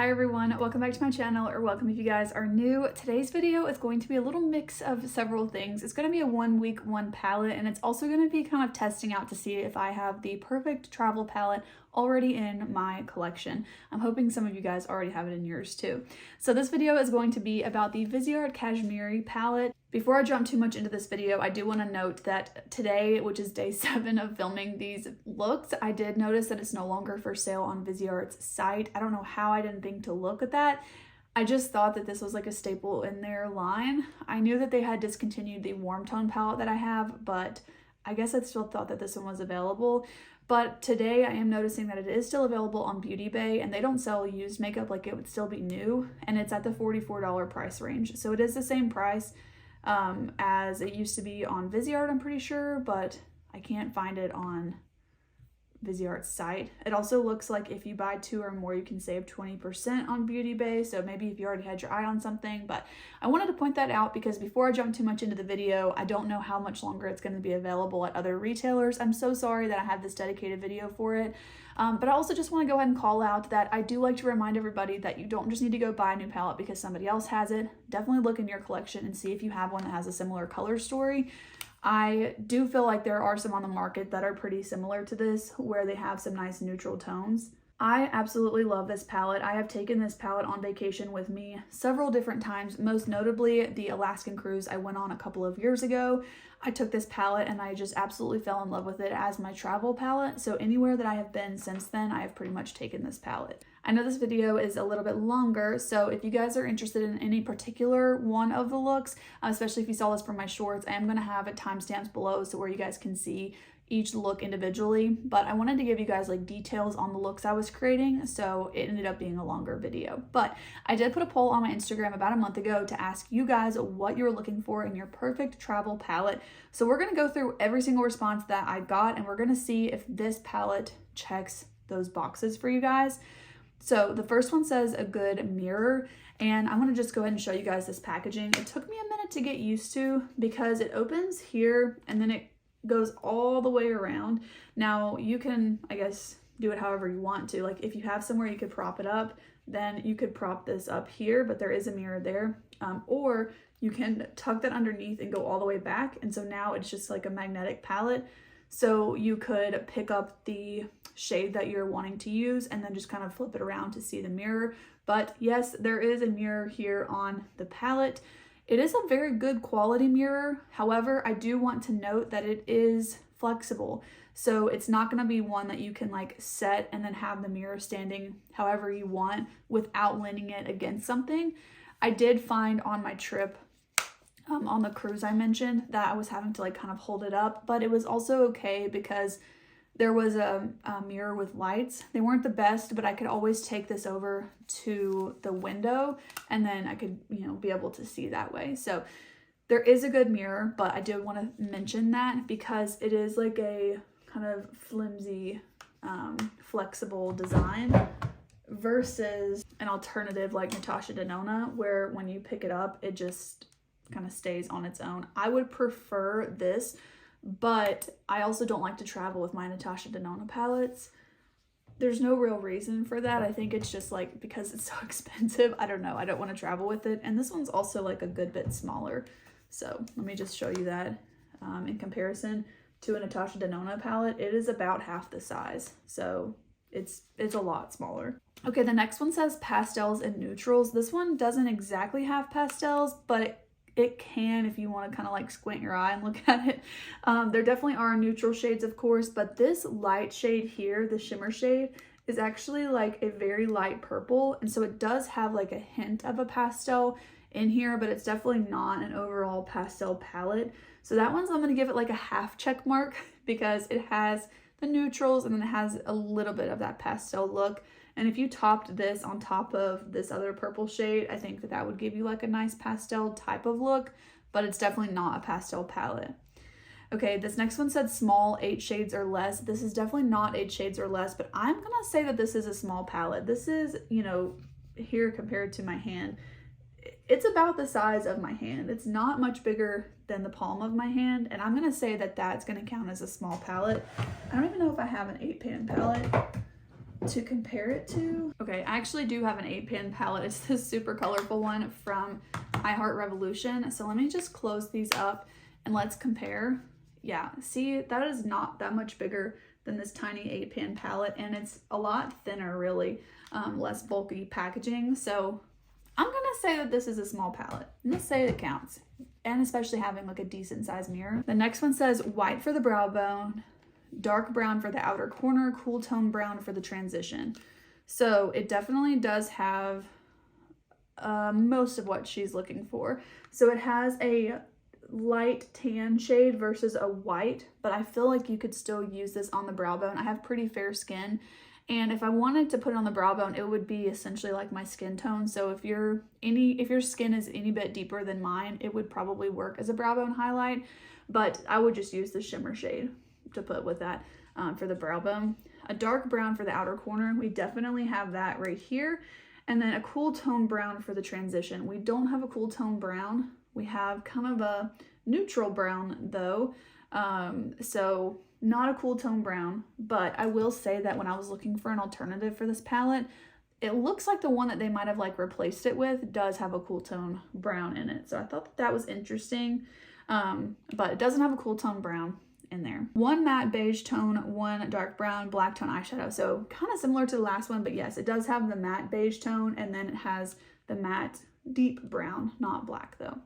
Hi everyone, welcome back to my channel, or welcome if you guys are new. Today's video is going to be a little mix of several things. It's going to be a 1 week, 1 palette, and it's also going to be kind of testing out to see if I have the perfect travel palette already in my collection. I'm hoping some of you guys already have it in yours too. So this video is going to be about the Viseart Cashmerie palette. Before I jump too much into this video, I do want to note that today, which is day 7 of filming these looks, I did notice that it's no longer for sale on Viseart's site. I don't know how I didn't think to look at that. I just thought that this was like a staple in their line. I knew that they had discontinued the warm tone palette that I have, but I guess I still thought that this one was available. But today I am noticing that it is still available on Beauty Bay, and they don't sell used makeup like it would still be new, and it's at the $44 price range. So it is the same price as it used to be on Viseart, I'm pretty sure, but I can't find it on Viseart's site. It also looks like if you buy 2 or more, you can save 20% on Beauty Bay. So maybe if you already had your eye on something, but I wanted to point that out because before I jump too much into the video, I don't know how much longer it's going to be available at other retailers. I'm so sorry that I had this dedicated video for it. But I also just want to go ahead and call out that I do like to remind everybody that you don't just need to go buy a new palette because somebody else has it. Definitely look in your collection and see if you have one that has a similar color story. I do feel like there are some on the market that are pretty similar to this, where they have some nice neutral tones. I absolutely love this palette. I have taken this palette on vacation with me several different times, most notably the Alaskan cruise I went on a couple of years ago. I took this palette and I just absolutely fell in love with it as my travel palette. So anywhere that I have been since then, I have pretty much taken this palette. I know this video is a little bit longer, so if you guys are interested in any particular one of the looks, especially if you saw this from my shorts, I am going to have timestamps below so where you guys can see each look individually, but I wanted to give you guys like details on the looks I was creating, so it ended up being a longer video. But I did put a poll on my Instagram about a month ago to ask you guys what you were looking for in your perfect travel palette. So we're going to go through every single response that I got, and we're going to see if this palette checks those boxes for you guys. So the first one says a good mirror, and I'm going to just go ahead and show you guys this packaging. It took me a minute to get used to because it opens here and then it goes all the way around. Now you can, I guess, do it however you want to. Like if you have somewhere you could prop it up, then you could prop this up here, but there is a mirror there. Or you can tuck that underneath and go all the way back. And so now it's just like a magnetic palette. So you could pick up the shade that you're wanting to use and then just kind of flip it around to see the mirror. But yes, there is a mirror here on the palette. It is a very good quality mirror. However, I do want to note that it is flexible. So it's not going to be one that you can like set and then have the mirror standing however you want without leaning it against something. I did find on my trip on the cruise I mentioned that I was having to like kind of hold it up, but it was also okay because there was a mirror with lights. They weren't the best, but I could always take this over to the window and then I could, you know, be able to see that way. So there is a good mirror, but I did want to mention that because it is like a kind of flimsy, flexible design versus an alternative like Natasha Denona, where when you pick it up, it just kind of stays on its own. I would prefer this, but I also don't like to travel with my Natasha Denona palettes. There's no real reason for that. I think it's just like because it's so expensive. I don't know. I don't want to travel with it. And this one's also like a good bit smaller. So let me just show you that in comparison to a Natasha Denona palette. It is about half the size. So it's a lot smaller. Okay, the next one says pastels and neutrals. This one doesn't exactly have pastels, but it can if you want to kind of like squint your eye and look at it. There definitely are neutral shades, of course, but this light shade here, the shimmer shade, is actually like a very light purple. And so it does have like a hint of a pastel in here, but it's definitely not an overall pastel palette. So that one's, I'm going to give it like a half check mark because it has the neutrals and then it has a little bit of that pastel look. And if you topped this on top of this other purple shade, I think that that would give you like a nice pastel type of look, but it's definitely not a pastel palette. Okay, this next one said small, 8 shades or less. This is definitely not 8 shades or less, but I'm gonna say that this is a small palette. This is, you know, here compared to my hand, it's about the size of my hand. It's not much bigger than the palm of my hand, and I'm gonna say that that's gonna count as a small palette. I don't even know if I have an 8-pan palette. to compare it to. Okay, I actually do have an 8-pan palette. It's this super colorful one from I Heart Revolution. So let me just close these up and let's compare. Yeah, see, that is not that much bigger than this tiny 8-pan palette, and it's a lot thinner, really, less bulky packaging. So I'm gonna say that this is a small palette. I'm gonna say it counts, and especially having like a decent sized mirror. The next one says white for the brow bone, dark brown for the outer corner, cool tone brown for the transition. So it definitely does have most of what she's looking for. So it has a light tan shade versus a white, but I feel like you could still use this on the brow bone. I have pretty fair skin, and if I wanted to put it on the brow bone, it would be essentially like my skin tone. So if your skin is any bit deeper than mine, it would probably work as a brow bone highlight, but I would just use the shimmer shade to put with that for the brow bone. A dark brown for the outer corner, we definitely have that right here. And then a cool tone brown for the transition. We don't have a cool tone brown. We have kind of a neutral brown though. So not a cool tone brown, but I will say that when I was looking for an alternative for this palette, it looks like the one that they might have like replaced it with does have a cool tone brown in it. So I thought that was interesting, but it doesn't have a cool tone brown in there. One matte beige tone, one dark brown, black tone eyeshadow. So kind of similar to the last one, but yes, it does have the matte beige tone, and then it has the matte deep brown, not black though.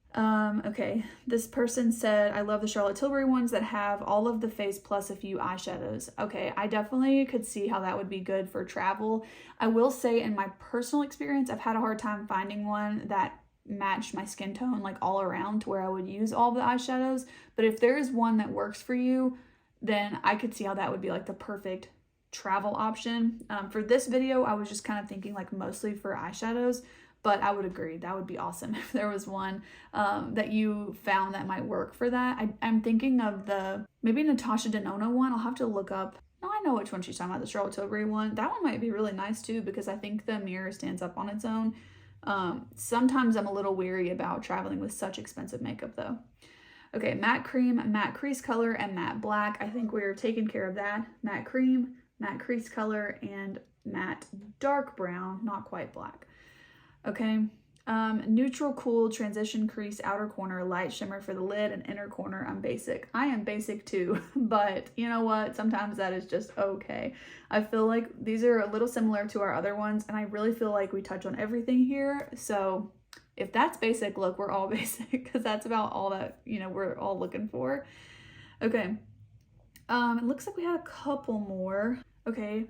Okay, this person said, I love the Charlotte Tilbury ones that have all of the face plus a few eyeshadows. Okay, I definitely could see how that would be good for travel. I will say in my personal experience, I've had a hard time finding one that matched my skin tone like all around to where I would use all the eyeshadows. But if there is one that works for you, then I could see how that would be like the perfect travel option. For this video, I was just kind of thinking like mostly for eyeshadows, but I would agree that would be awesome if there was one that you found that might work for that. I'm thinking of the maybe Natasha Denona one. I'll have to look up. No, I know which one she's talking about, the Charlotte Tilbury one. That one might be really nice too, because I think the mirror stands up on its own. Sometimes I'm a little weary about traveling with such expensive makeup though. Okay, matte cream, matte crease color, and matte black. I think we're taking care of that. Matte cream, matte crease color, and matte dark brown, not quite black. Okay, neutral cool transition crease outer corner, light shimmer for the lid, and inner corner. I'm basic. I am basic too, but you know what? Sometimes that is just okay. I feel like these are a little similar to our other ones, and I really feel like we touch on everything here. So if that's basic, look, we're all basic, because that's about all that, you know, we're all looking for. Okay, it looks like we had a couple more. Okay,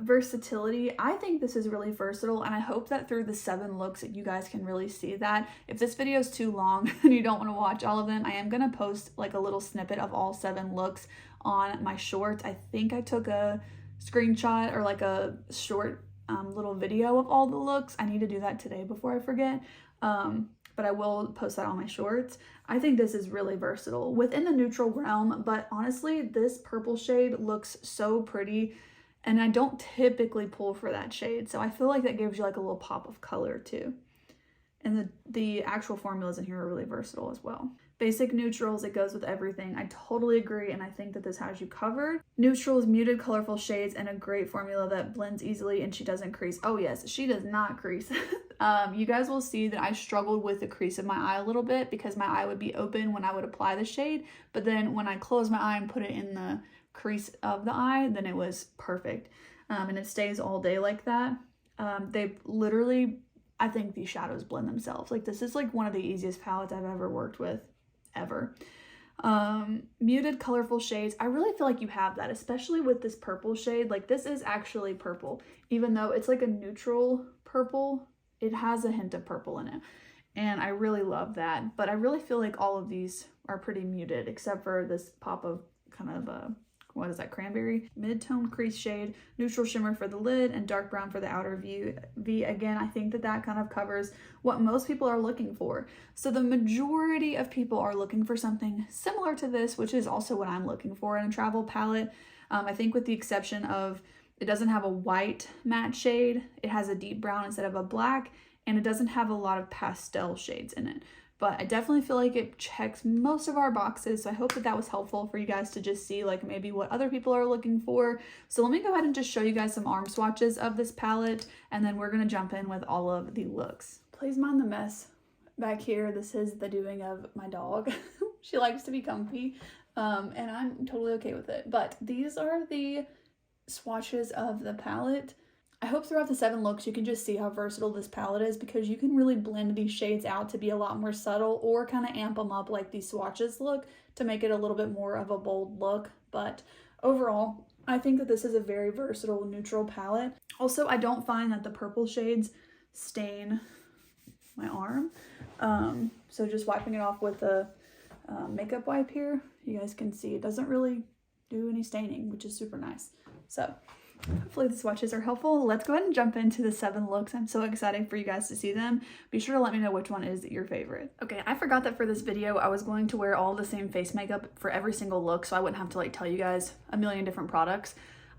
versatility. I think this is really versatile, and I hope that through the 7 looks that you guys can really see that. If this video is too long and you don't want to watch all of them, I am going to post like a little snippet of all 7 looks on my shorts. I think I took a screenshot or like a short little video of all the looks. I need to do that today before I forget. But I will post that on my shorts. I think this is really versatile within the neutral realm, but honestly, this purple shade looks so pretty, and I don't typically pull for that shade. So I feel like that gives you like a little pop of color too. And the actual formulas in here are really versatile as well. Basic neutrals, it goes with everything. I totally agree, and I think that this has you covered. Neutrals, muted colorful shades, and a great formula that blends easily, and she doesn't crease. Oh yes, she does not crease. You guys will see that I struggled with the crease of my eye a little bit because my eye would be open when I would apply the shade, but then when I close my eye and put it in the crease of the eye, then it was perfect. And it stays all day like that. They literally, I think these shadows blend themselves. Like this is like one of the easiest palettes I've ever worked with, ever. Muted colorful shades. I really feel like you have that, especially with this purple shade. Like this is actually purple, even though it's like a neutral purple, it has a hint of purple in it. And I really love that. But I really feel like all of these are pretty muted, except for this pop of kind of what is that, cranberry? Mid-tone crease shade, neutral shimmer for the lid, and dark brown for the outer V. Again, I think that that kind of covers what most people are looking for. So the majority of people are looking for something similar to this, which is also what I'm looking for in a travel palette. I think with the exception of it doesn't have a white matte shade, it has a deep brown instead of a black, and it doesn't have a lot of pastel shades in it. but I definitely feel like it checks most of our boxes. So I hope that that was helpful for you guys to just see like maybe what other people are looking for. So let me go ahead and just show you guys some arm swatches of this palette, and then we're gonna jump in with all of the looks. Please mind the mess back here. This is the doing of my dog. She likes to be comfy, and I'm totally okay with it. But these are the swatches of the palette. I hope throughout the 7 looks you can just see how versatile this palette is, because you can really blend these shades out to be a lot more subtle or kind of amp them up like these swatches look to make it a little bit more of a bold look. But overall, I think that this is a very versatile neutral palette. Also, I don't find that the purple shades stain my arm. So just wiping it off with a makeup wipe here, you guys can see it doesn't really do any staining, which is super nice. So hopefully the swatches are helpful. Let's go ahead and jump into the 7 looks. I'm so excited for you guys to see them. Be sure to let me know which one is your favorite. Okay, I forgot that for this video I was going to wear all the same face makeup for every single look, so I wouldn't have to like tell you guys a million different products.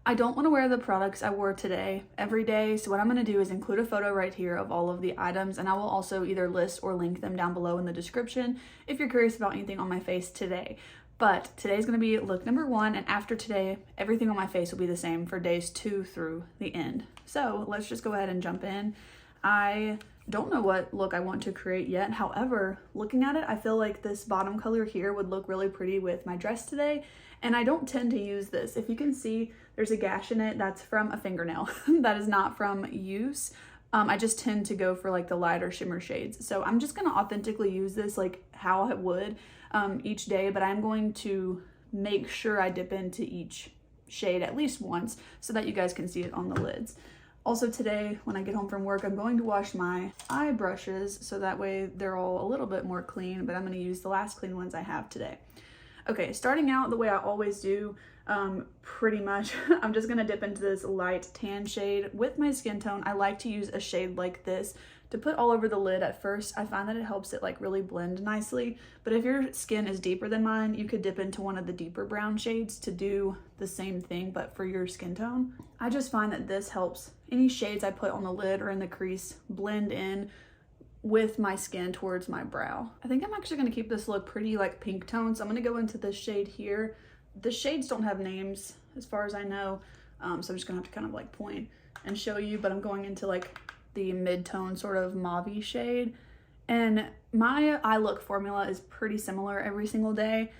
I don't want to wear the products I wore today every day, so what I'm going to do is include a photo right here of all of the items, and I will also either list or link them down below in the description if you're curious about anything on my face today. But today's going to be look number 1, and after today, everything on my face will be the same for days 2 through the end. So let's just go ahead and jump in. I don't know what look I want to create yet. However, looking at it, I feel like this bottom color here would look really pretty with my dress today. And I don't tend to use this. If you can see, there's a gash in it. That's from a fingernail. That is not from use. I just tend to go for like the lighter shimmer shades. So I'm just going to authentically use this like how I would each day, but I'm going to make sure I dip into each shade at least once so that you guys can see it on the lids. Also today, when I get home from work, I'm going to wash my eye brushes so that way they're all a little bit more clean, but I'm going to use the last clean ones I have today. Okay, starting out the way I always do, pretty much, I'm just going to dip into this light tan shade. With my skin tone, I like to use a shade like this to put all over the lid at first. I find that it helps it like really blend nicely, but if your skin is deeper than mine, you could dip into one of the deeper brown shades to do the same thing, but for your skin tone. I just find that this helps any shades I put on the lid or in the crease blend in with my skin towards my brow. I think I'm actually going to keep this look pretty like pink tone, so I'm going to go into this shade here. The shades don't have names as far as I know, so I'm just going to have to kind of like point and show you, but I'm going into like the mid-tone sort of mauve-y shade. And my eye look formula is pretty similar every single day.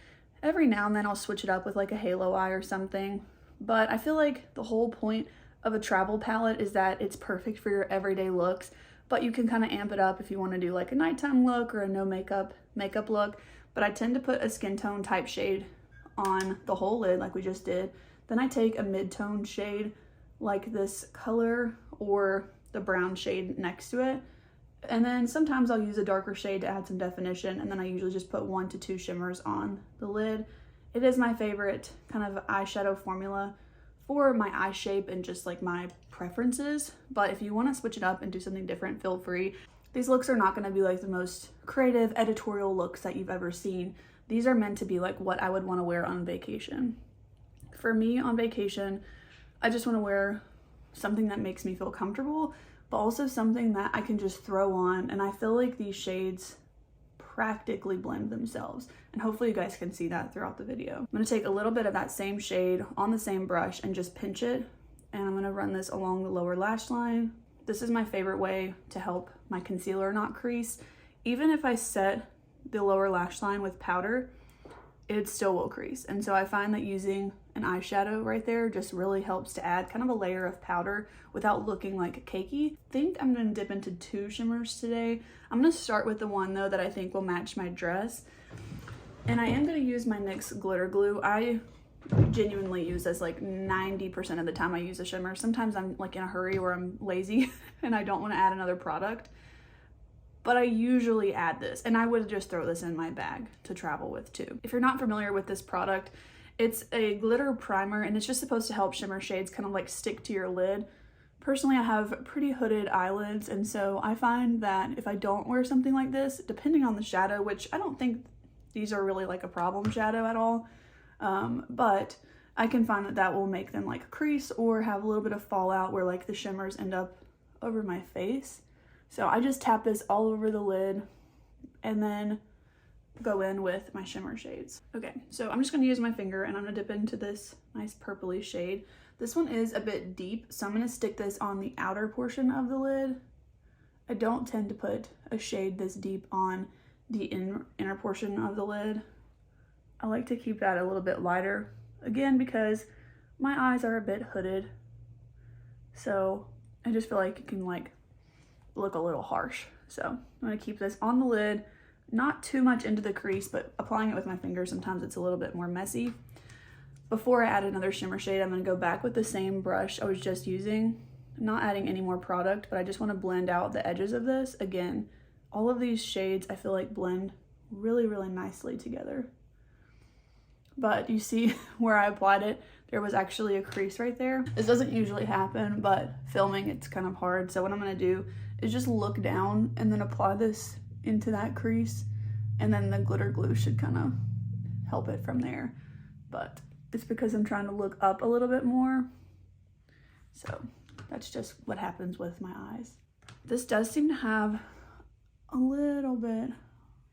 Every now and then I'll switch it up with like a halo eye or something, but I feel like the whole point of a travel palette is that it's perfect for your everyday looks, but you can kind of amp it up if you want to do like a nighttime look or a no makeup look. But I tend to put a skin tone type shade on the whole lid like we just did. Then I take a mid-tone shade like this color or the brown shade next to it. And then sometimes I'll use a darker shade to add some definition, and then I usually just put 1 to 2 shimmers on the lid. It is my favorite kind of eyeshadow formula for my eye shape and just like my preferences, but if you want to switch it up and do something different, feel free. These looks are not going to be like the most creative editorial looks that you've ever seen. These are meant to be like what I would want to wear on vacation. For me on vacation, I just want to wear something that makes me feel comfortable, but also something that I can just throw on, and I feel like these shades practically blend themselves, and hopefully you guys can see that throughout the video. I'm going to take a little bit of that same shade on the same brush and just pinch it, and I'm going to run this along the lower lash line. This is my favorite way to help my concealer not crease. Even if I set the lower lash line with powder, it still will crease, and so I find that using an eyeshadow right there just really helps to add kind of a layer of powder without looking like cakey. I think I'm going to dip into 2 shimmers today. I'm going to start with the one though that I think will match my dress, and I am going to use my NYX glitter glue. I genuinely use this like 90% of the time I use a shimmer. Sometimes I'm like in a hurry or I'm lazy and I don't want to add another product, but I usually add this, and I would just throw this in my bag to travel with too. If you're not familiar with this product, it's a glitter primer, and it's just supposed to help shimmer shades kind of like stick to your lid. Personally, I have pretty hooded eyelids, and so I find that if I don't wear something like this, depending on the shadow, which I don't think these are really like a problem shadow at all, but I can find that that will make them like crease or have a little bit of fallout where like the shimmers end up over my face. So I just tap this all over the lid, and then go in with my shimmer shades. Okay, so I'm just gonna use my finger and I'm gonna dip into this nice purpley shade. This one is a bit deep, so I'm gonna stick this on the outer portion of the lid. I don't tend to put a shade this deep on the inner portion of the lid. I like to keep that a little bit lighter, again, because my eyes are a bit hooded. So I just feel like it can like look a little harsh. So I'm gonna keep this on the lid, not too much into the crease, but applying it with my fingers, sometimes it's a little bit more messy. Before I add another shimmer shade, I'm gonna go back with the same brush I was just using. I'm not adding any more product, but I just wanna blend out the edges of this. Again, all of these shades I feel like blend really, really nicely together. But you see where I applied it, there was actually a crease right there. This doesn't usually happen, but filming it's kind of hard. So what I'm gonna do is just look down and then apply this into that crease, and then the glitter glue should kind of help it from there. But it's because I'm trying to look up a little bit more. So that's just what happens with my eyes. This does seem to have a little bit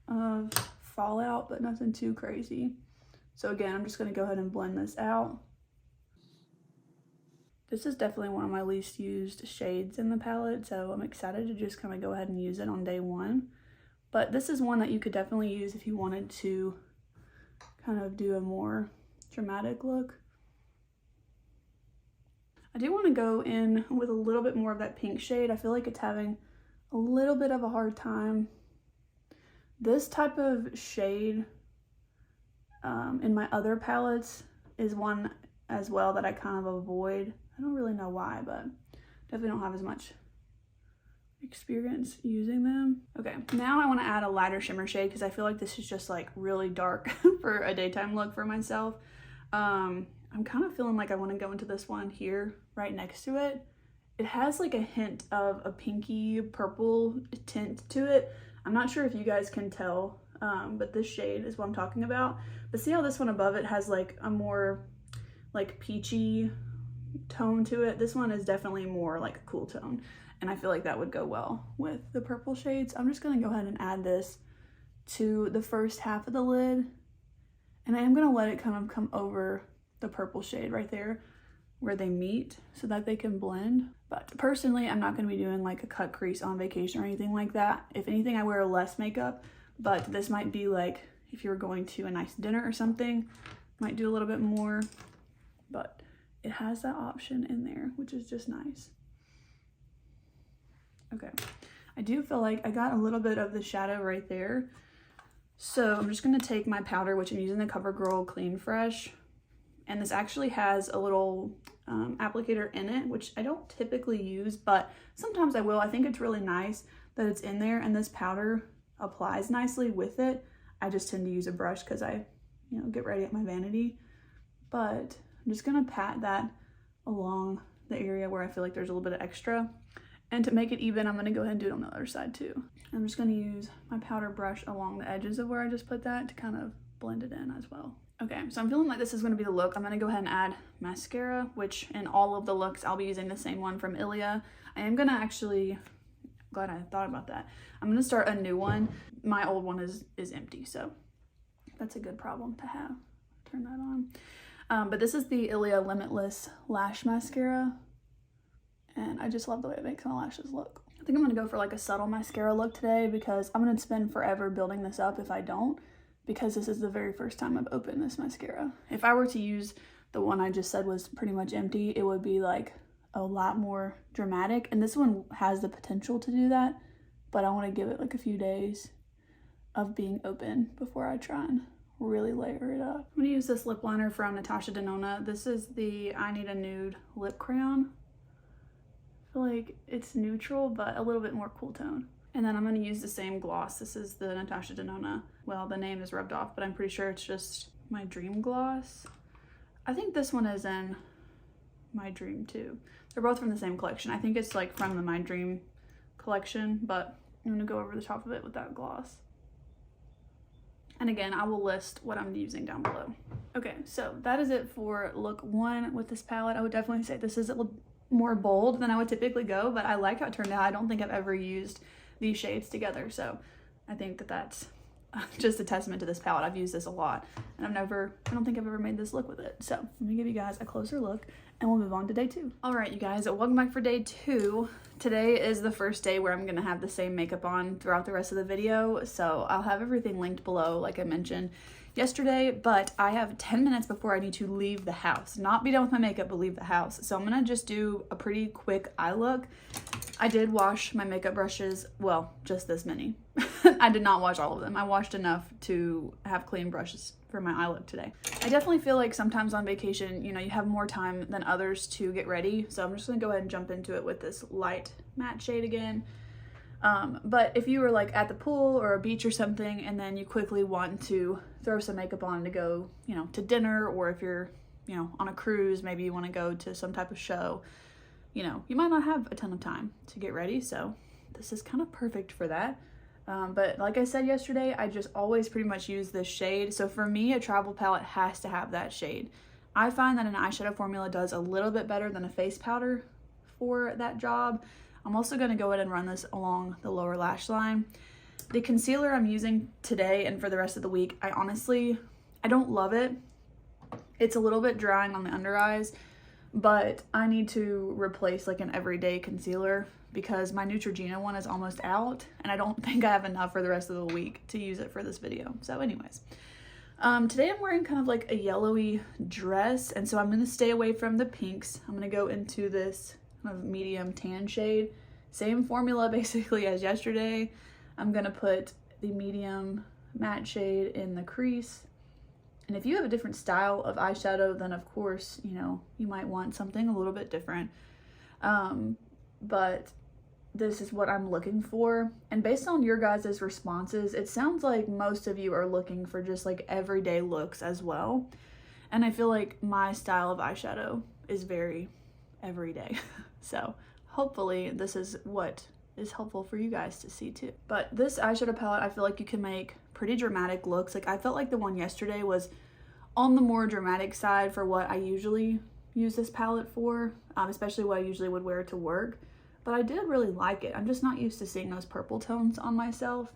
of fallout, but nothing too crazy. So again, I'm just gonna go ahead and blend this out. This is definitely one of my least used shades in the palette, so I'm excited to just kind of go ahead and use it on day one. But this is one that you could definitely use if you wanted to kind of do a more dramatic look. I do want to go in with a little bit more of that pink shade. I feel like it's having a little bit of a hard time. This type of shade in my other palettes is one as well that I kind of avoid. I don't really know why, but definitely don't have as much experience using them. Okay, now I want to add a lighter shimmer shade because I feel like this is just like really dark for a daytime look for myself. I'm kind of feeling like I want to go into this one here right next to it. It has like a hint of a pinky purple tint to it. I'm not sure if you guys can tell, but this shade is what I'm talking about. But see how this one above it has like a more like peachy tone to it? This one is definitely more like a cool tone, and I feel like that would go well with the purple shades. I'm just gonna go ahead and add this to the first half of the lid, and I am gonna let it kind of come over the purple shade right there where they meet so that they can blend. But personally, I'm not gonna be doing like a cut crease on vacation or anything like that. If anything, I wear less makeup, but this might be like if you were going to a nice dinner or something, might do a little bit more, but it has that option in there, which is just nice. Okay, I do feel like I got a little bit of the shadow right there. So I'm just gonna take my powder, which I'm using the Covergirl Clean Fresh. And this actually has a little applicator in it, which I don't typically use, but sometimes I will. I think it's really nice that it's in there, and this powder applies nicely with it. I just tend to use a brush because I, get ready at my vanity. But I'm just gonna pat that along the area where I feel like there's a little bit of extra. And to make it even, I'm gonna go ahead and do it on the other side too. I'm just gonna use my powder brush along the edges of where I just put that to kind of blend it in as well. Okay, so I'm feeling like this is gonna be the look. I'm gonna go ahead and add mascara, which in all of the looks, I'll be using the same one from Ilia. I am gonna actually, glad I thought about that. I'm gonna start a new one. My old one is empty, so that's a good problem to have. Turn that on. But this is the Ilia Limitless Lash Mascara, and I just love the way it makes my lashes look. I think I'm gonna go for like a subtle mascara look today because I'm gonna spend forever building this up if I don't, because this is the very first time I've opened this mascara. If I were to use the one I just said was pretty much empty, it would be like a lot more dramatic, and this one has the potential to do that, but I want to give it like a few days of being open before I try and really layer it up. I'm gonna use this lip liner from Natasha Denona. This is the I Need a Nude lip crayon. I feel like it's neutral, but a little bit more cool tone. And then I'm gonna use the same gloss. This is the Natasha Denona. Well, the name is rubbed off, but I'm pretty sure it's just My Dream gloss. I think this one is in My Dream too. They're both from the same collection. I think it's like from the My Dream collection, but I'm gonna go over the top of it with that gloss. And again, I will list what I'm using down below. Okay, so that is it for look one with this palette. I would definitely say this is a little more bold than I would typically go, but I like how it turned out. I don't think I've ever used these shades together, so I think that that's just a testament to this palette. I've used this a lot, and I don't think I've ever made this look with it. So let me give you guys a closer look and we'll move on to day 2. All right, you guys, welcome back for day 2. Today is the first day where I'm gonna have the same makeup on throughout the rest of the video. So I'll have everything linked below, like I mentioned yesterday, but I have 10 minutes before I need to leave the house. Not be done with my makeup, but leave the house. So I'm gonna just do a pretty quick eye look. I did wash my makeup brushes, well, just this many. I did not wash all of them. I washed enough to have clean brushes for my eye look today. I definitely feel like sometimes on vacation, you know, you have more time than others to get ready. So I'm just gonna go ahead and jump into it with this light matte shade again. But if you were like at the pool or a beach or something, and then you quickly want to throw some makeup on to go, you know, to dinner, or if you're, you know, on a cruise, maybe you want to go to some type of show, you know, you might not have a ton of time to get ready. So this is kind of perfect for that. But like I said yesterday, I just always pretty much use this shade. So for me, a travel palette has to have that shade. I find that an eyeshadow formula does a little bit better than a face powder for that job. I'm also going to go ahead and run this along the lower lash line. The concealer I'm using today and for the rest of the week, I don't love it. It's a little bit drying on the under eyes, but I need to replace like an everyday concealer because my Neutrogena one is almost out, and I don't think I have enough for the rest of the week to use it for this video. So anyways, today I'm wearing kind of like a yellowy dress, and so I'm going to stay away from the pinks. I'm going to go into this kind of medium tan shade. Same formula basically as yesterday. I'm going to put the medium matte shade in the crease. And if you have a different style of eyeshadow, then of course, you know, you might want something a little bit different. But this is what I'm looking for. And based on your guys' responses, it sounds like most of you are looking for just like everyday looks as well. And I feel like my style of eyeshadow is very everyday. So hopefully this is what is helpful for you guys to see too. But this eyeshadow palette, I feel like you can make pretty dramatic looks. Like I felt like the one yesterday was on the more dramatic side for what I usually use this palette for, especially what I usually would wear to work. But I did really like it. I'm just not used to seeing those purple tones on myself.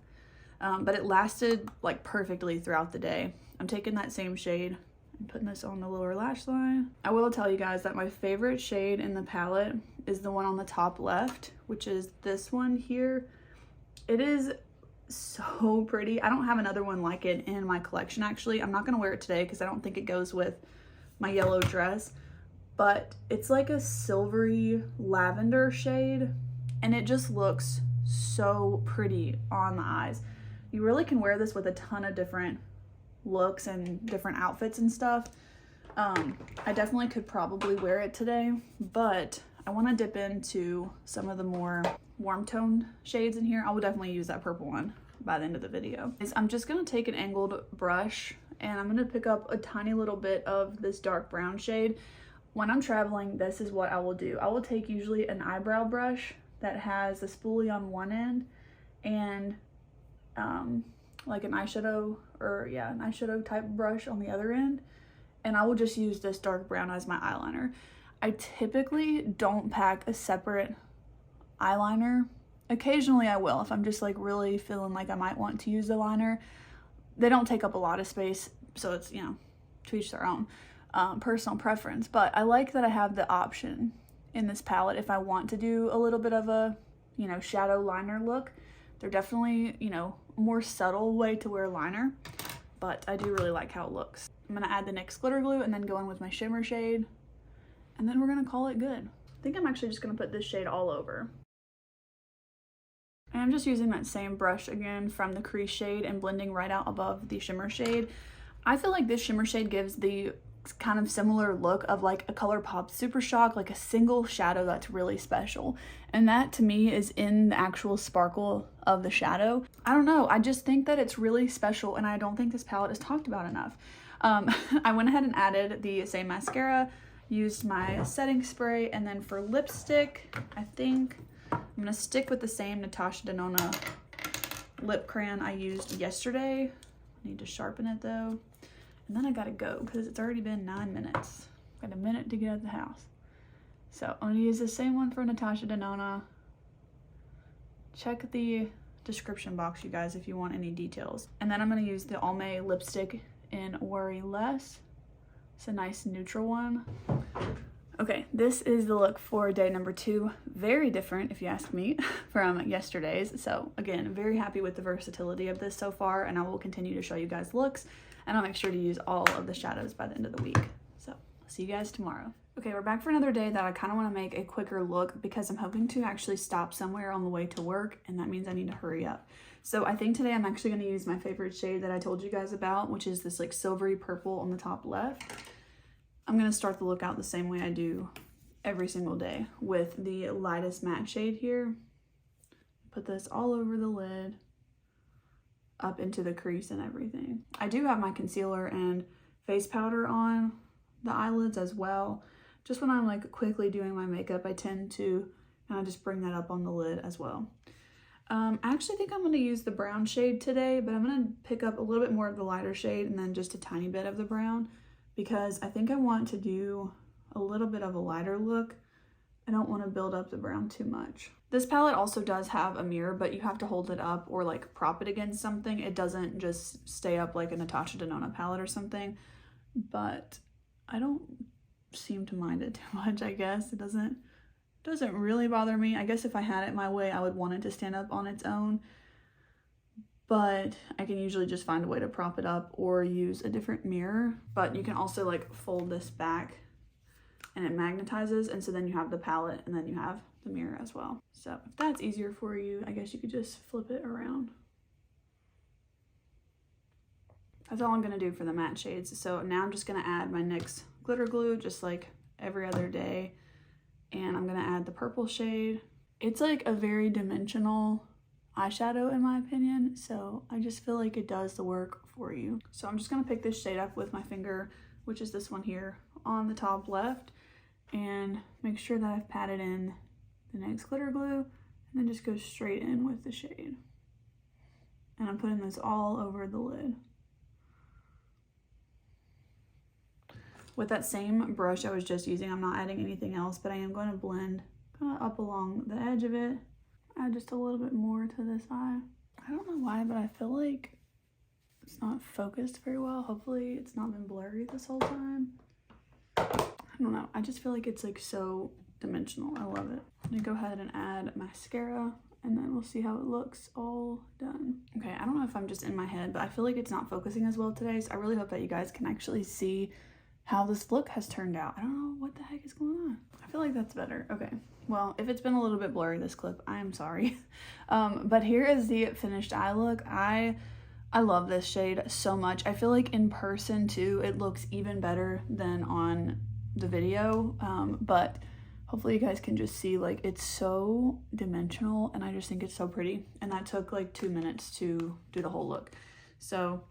But it lasted like perfectly throughout the day. I'm taking that same shade and putting this on the lower lash line. I will tell you guys that my favorite shade in the palette is the one on the top left, which is this one here. It is so pretty. I don't have another one like it in my collection actually. I'm not gonna wear it today because I don't think it goes with my yellow dress, but it's like a silvery lavender shade and it just looks so pretty on the eyes. You really can wear this with a ton of different looks and different outfits and stuff. I definitely could probably wear it today, but I want to dip into some of the more warm toned shades in here. I will definitely use that purple one by the end of the video. I'm just going to take an angled brush and I'm going to pick up a tiny little bit of this dark brown shade. When I'm traveling, this is what I will do. I will take usually an eyebrow brush that has a spoolie on one end and like an eyeshadow an eyeshadow type brush on the other end, and I will just use this dark brown as my eyeliner. I typically don't pack a separate eyeliner. Occasionally I will if I'm just like really feeling like I might want to use the liner. They don't take up a lot of space, so it's, you know, to each their own. Personal preference, but I like that I have the option in this palette if I want to do a little bit of a, you know, shadow liner look. They're definitely, you know, more subtle way to wear liner, but I do really like how it looks. I'm gonna add the NYX glitter glue and then go in with my shimmer shade, and then we're gonna call it good. I think I'm actually just gonna put this shade all over. And I'm just using that same brush again from the crease shade and blending right out above the shimmer shade. I feel like this shimmer shade gives the kind of similar look of like a ColourPop Super Shock, like a single shadow that's really special. And that to me is in the actual sparkle of the shadow. I don't know, I just think that it's really special and I don't think this palette is talked about enough. I went ahead and added the same mascara, used my setting spray, and then for lipstick, I think I'm gonna stick with the same Natasha Denona lip crayon I used yesterday. I need to sharpen it though. And then I gotta go because it's already been 9 minutes. Got a minute to get out of the house. So I'm gonna use the same one for Natasha Denona. Check the description box, you guys, if you want any details. And then I'm going to use the Uoma lipstick in Worry Less. It's a nice neutral one. Okay, this is the look for day number 2. Very different, if you ask me, from yesterday's. So again, very happy with the versatility of this so far, and I will continue to show you guys looks, and I'll make sure to use all of the shadows by the end of the week. So I'll see you guys tomorrow. Okay, we're back for another day that I kind of want to make a quicker look because I'm hoping to actually stop somewhere on the way to work, and that means I need to hurry up. So I think today I'm actually going to use my favorite shade that I told you guys about, which is this like silvery purple on the top left. I'm going to start the look out the same way I do every single day with the lightest matte shade here. Put this all over the lid, up into the crease and everything. I do have my concealer and face powder on the eyelids as well. Just when I'm like quickly doing my makeup, I tend to kind of just bring that up on the lid as well. I actually think I'm going to use the brown shade today, but I'm going to pick up a little bit more of the lighter shade and then just a tiny bit of the brown because I think I want to do a little bit of a lighter look. I don't want to build up the brown too much. This palette also does have a mirror, but you have to hold it up or like prop it against something. It doesn't just stay up like a Natasha Denona palette or something, but I don't seem to mind it too much, I guess. It doesn't really bother me. I guess if I had it my way, I would want it to stand up on its own, but I can usually just find a way to prop it up or use a different mirror. But you can also like fold this back and it magnetizes, and so then you have the palette and then you have the mirror as well. So if that's easier for you, I guess you could just flip it around. That's all I'm gonna do for the matte shades. So now I'm just gonna add my NYX glitter glue just like every other day. And I'm gonna add the purple shade. It's like a very dimensional eyeshadow in my opinion, so I just feel like it does the work for you. So I'm just gonna pick this shade up with my finger, which is this one here on the top left, and make sure that I've patted in the NYX glitter glue, and then just go straight in with the shade. And I'm putting this all over the lid. With that same brush I was just using, I'm not adding anything else, but I am going to blend kind of up along the edge of it. Add just a little bit more to this eye. I don't know why, but I feel like it's not focused very well. Hopefully it's not been blurry this whole time. I don't know. I just feel like it's like so dimensional. I love it. I'm gonna go ahead and add mascara, and then we'll see how it looks all done. Okay, I don't know if I'm just in my head, but I feel like it's not focusing as well today, so I really hope that you guys can actually see how this look has turned out. I don't know what the heck is going on. I feel like that's better. Okay, well, if it's been a little bit blurry this clip, I am sorry. But here is the finished eye look. I love this shade so much. I feel like in person too, it looks even better than on the video. But hopefully you guys can just see, like, it's so dimensional and I just think it's so pretty. And that took like 2 minutes to do the whole look. So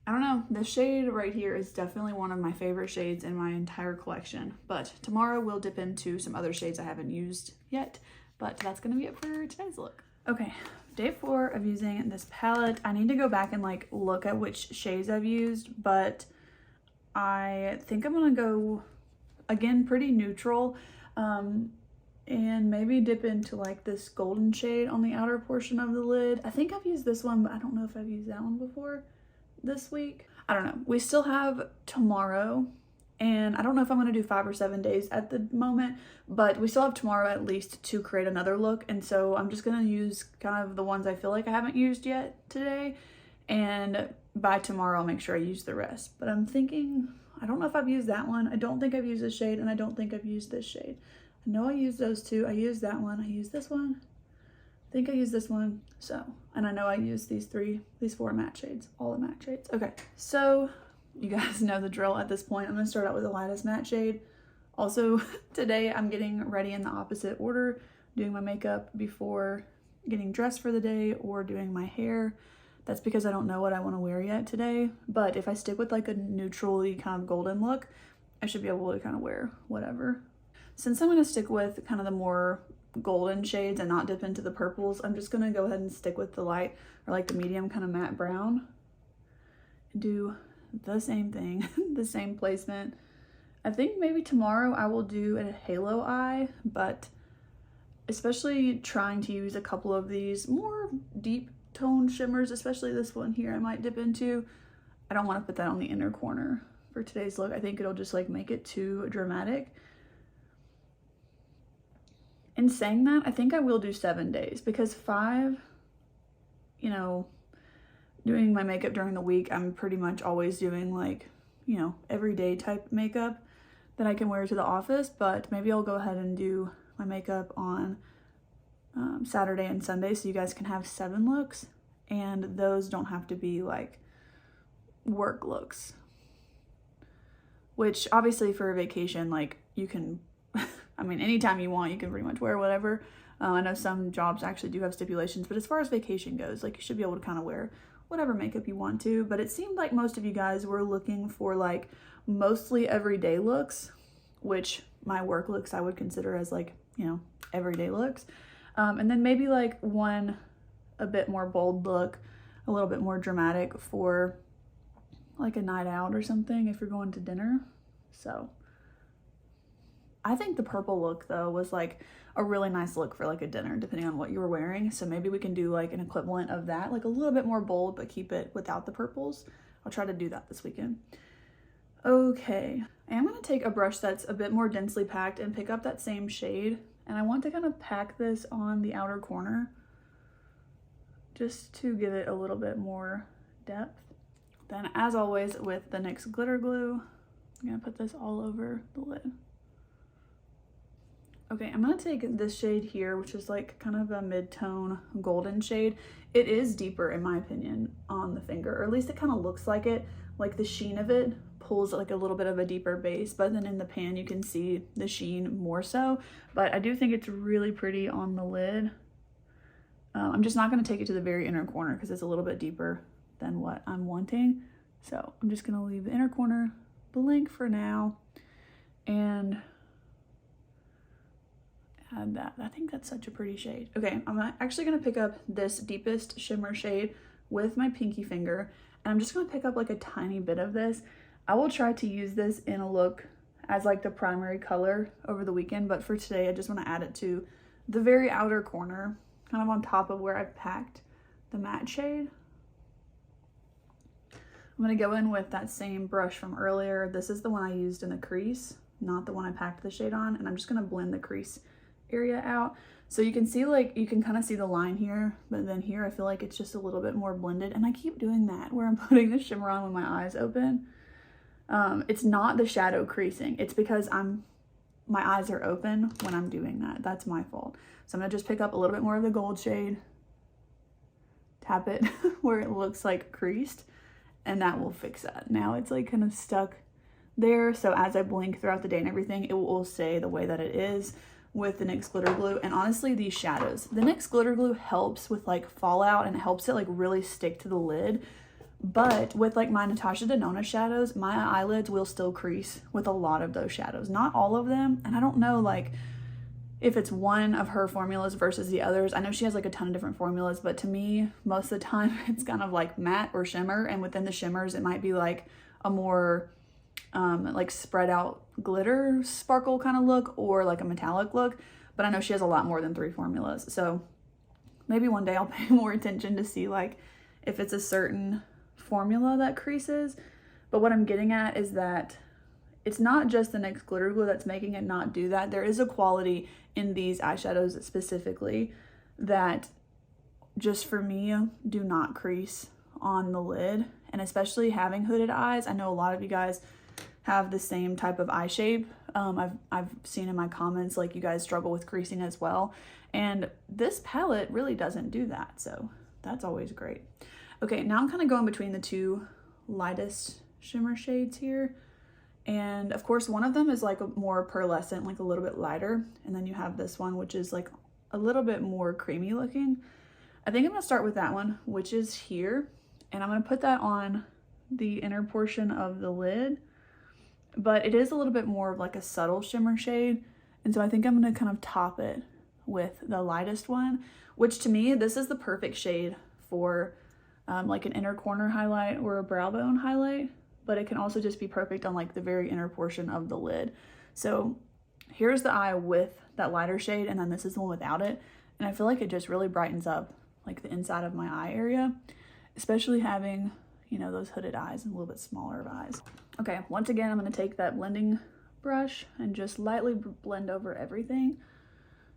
I don't know, this shade right here is definitely one of my favorite shades in my entire collection, but tomorrow we'll dip into some other shades I haven't used yet, but that's gonna be it for today's look. Okay, day 4 of using this palette. I need to go back and like look at which shades I've used, but I think I'm gonna go, again, pretty neutral, and maybe dip into like this golden shade on the outer portion of the lid. I think I've used this one, but I don't know if I've used that one before this week. I don't know. We still have tomorrow, and I don't know if I'm going to do 5 or 7 days at the moment, but we still have tomorrow at least to create another look, and so I'm just going to use kind of the ones I feel like I haven't used yet today, and by tomorrow I'll make sure I use the rest. But I'm thinking, I don't know if I've used that one. I don't think I've used this shade, and I don't think I've used this shade. I know I used those two. I used that one. I used this one. I think I used this one. So, and I know I used these 4 matte shades, all the matte shades. Okay, so you guys know the drill at this point. I'm gonna start out with the lightest matte shade. Also, today I'm getting ready in the opposite order, doing my makeup before getting dressed for the day or doing my hair. That's because I don't know what I want to wear yet today, but if I stick with like a neutrally kind of golden look, I should be able to kind of wear whatever. Since I'm going to stick with kind of the more golden shades and not dip into the purples, I'm just going to go ahead and stick with the light or like the medium kind of matte brown and do the same thing, the same placement. I think maybe tomorrow I will do a halo eye, but especially trying to use a couple of these more deep tone shimmers, especially this one here I might dip into. I don't want to put that on the inner corner for today's look. I think it'll just like make it too dramatic. In saying that, I think I will do 7 days, because 5, you know, doing my makeup during the week, I'm pretty much always doing like, you know, everyday type makeup that I can wear to the office. But maybe I'll go ahead and do my makeup on Saturday and Sunday, so you guys can have 7 looks, and those don't have to be like work looks, which obviously for a vacation, like you can I mean, anytime you want, you can pretty much wear whatever. I know some jobs actually do have stipulations, but as far as vacation goes, like you should be able to kind of wear whatever makeup you want to. But it seemed like most of you guys were looking for like mostly everyday looks, which my work looks I would consider as like, you know, everyday looks. And then maybe like one a bit more bold look, a little bit more dramatic for like a night out or something if you're going to dinner. So I think the purple look though was like a really nice look for like a dinner, depending on what you were wearing. So maybe we can do like an equivalent of that, like a little bit more bold, but keep it without the purples. I'll try to do that this weekend. Okay, I am gonna take a brush that's a bit more densely packed and pick up that same shade. And I want to kind of pack this on the outer corner just to give it a little bit more depth. Then as always with the NYX glitter glue, I'm gonna put this all over the lid. Okay, I'm gonna take this shade here, which is like kind of a mid-tone golden shade. It is deeper in my opinion on the finger, or at least it kind of looks like it. Like the sheen of it pulls like a little bit of a deeper base, but then in the pan you can see the sheen more so. But I do think it's really pretty on the lid. I'm just not gonna take it to the very inner corner because it's a little bit deeper than what I'm wanting. So I'm just gonna leave the inner corner blank for now and add that. I think that's such a pretty shade. Okay, I'm actually gonna pick up this deepest shimmer shade with my pinky finger, and I'm just gonna pick up like a tiny bit of this. I will try to use this in a look as like the primary color over the weekend, but for today I just want to add it to the very outer corner, kind of on top of where I packed the matte shade. I'm gonna go in with that same brush from earlier. This is the one I used in the crease, not the one I packed the shade on, and I'm just gonna blend the crease area out. So you can see, like, you can kind of see the line here, but then here I feel like it's just a little bit more blended, and I keep doing that where I'm putting the shimmer on with my eyes open. It's not the shadow creasing, it's because my eyes are open when I'm doing that. That's my fault. So I'm gonna just pick up a little bit more of the gold shade, tap it where it looks like creased, and that will fix that. Now it's like kind of stuck there, so as I blink throughout the day and everything, it will stay the way that it is with the NYX glitter glue. And honestly, these shadows, the NYX glitter glue helps with like fallout, and it helps it like really stick to the lid. But with like my Natasha Denona shadows, my eyelids will still crease with a lot of those shadows, not all of them. And I don't know like if it's one of her formulas versus the others. I know she has like a ton of different formulas, but to me, most of the time it's kind of like matte or shimmer, and within the shimmers, it might be like a more like spread out glitter sparkle kind of look, or like a metallic look. But I know she has a lot more than 3 formulas, so maybe one day I'll pay more attention to see like if it's a certain formula that creases. But what I'm getting at is that it's not just the NYX glitter glue that's making it not do that. There is a quality in these eyeshadows specifically that just for me do not crease on the lid. And especially having hooded eyes, I know a lot of you guys have the same type of eye shape. I've seen in my comments like you guys struggle with creasing as well, and this palette really doesn't do that, so that's always great. Okay, now I'm kind of going between the 2 lightest shimmer shades here, and of course one of them is like a more pearlescent, like a little bit lighter, and then you have this one which is like a little bit more creamy looking. I think I'm gonna start with that one, which is here, and I'm gonna put that on the inner portion of the lid. But it is a little bit more of like a subtle shimmer shade, and so I think I'm gonna kind of top it with the lightest one, which to me, this is the perfect shade for like an inner corner highlight or a brow bone highlight, but it can also just be perfect on like the very inner portion of the lid. So here's the eye with that lighter shade, and then this is the one without it. And I feel like it just really brightens up like the inside of my eye area, especially having, you know, those hooded eyes and a little bit smaller of eyes. Okay, once again, I'm going to take that blending brush and just lightly blend over everything.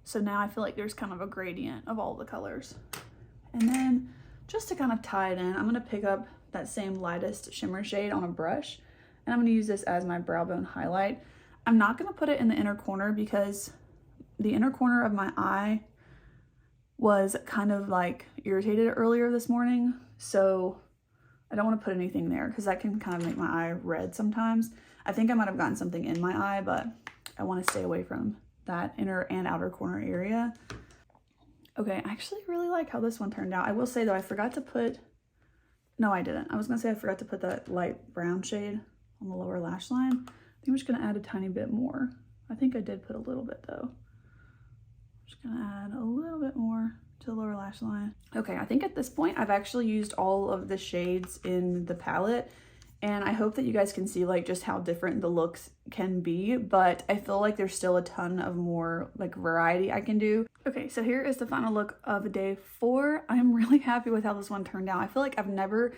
So now I feel like there's kind of a gradient of all the colors. And then just to kind of tie it in, I'm going to pick up that same lightest shimmer shade on a brush, and I'm going to use this as my brow bone highlight. I'm not going to put it in the inner corner because the inner corner of my eye was kind of like irritated earlier this morning, so I don't want to put anything there because that can kind of make my eye red sometimes. I think I might have gotten something in my eye, but I want to stay away from that inner and outer corner area. Okay, I actually really like how this one turned out. I will say though, I forgot to put, no I didn't. I was gonna say I forgot to put that light brown shade on the lower lash line. I think I'm just gonna add a tiny bit more. I think I did put a little bit though. Just gonna add a little bit more to the lower lash line. Okay, I think at this point I've actually used all of the shades in the palette, and I hope that you guys can see like just how different the looks can be, but I feel like there's still a ton of more like variety I can do. Okay, so here is the final look of day 4. I'm really happy with how this one turned out. I feel like I've never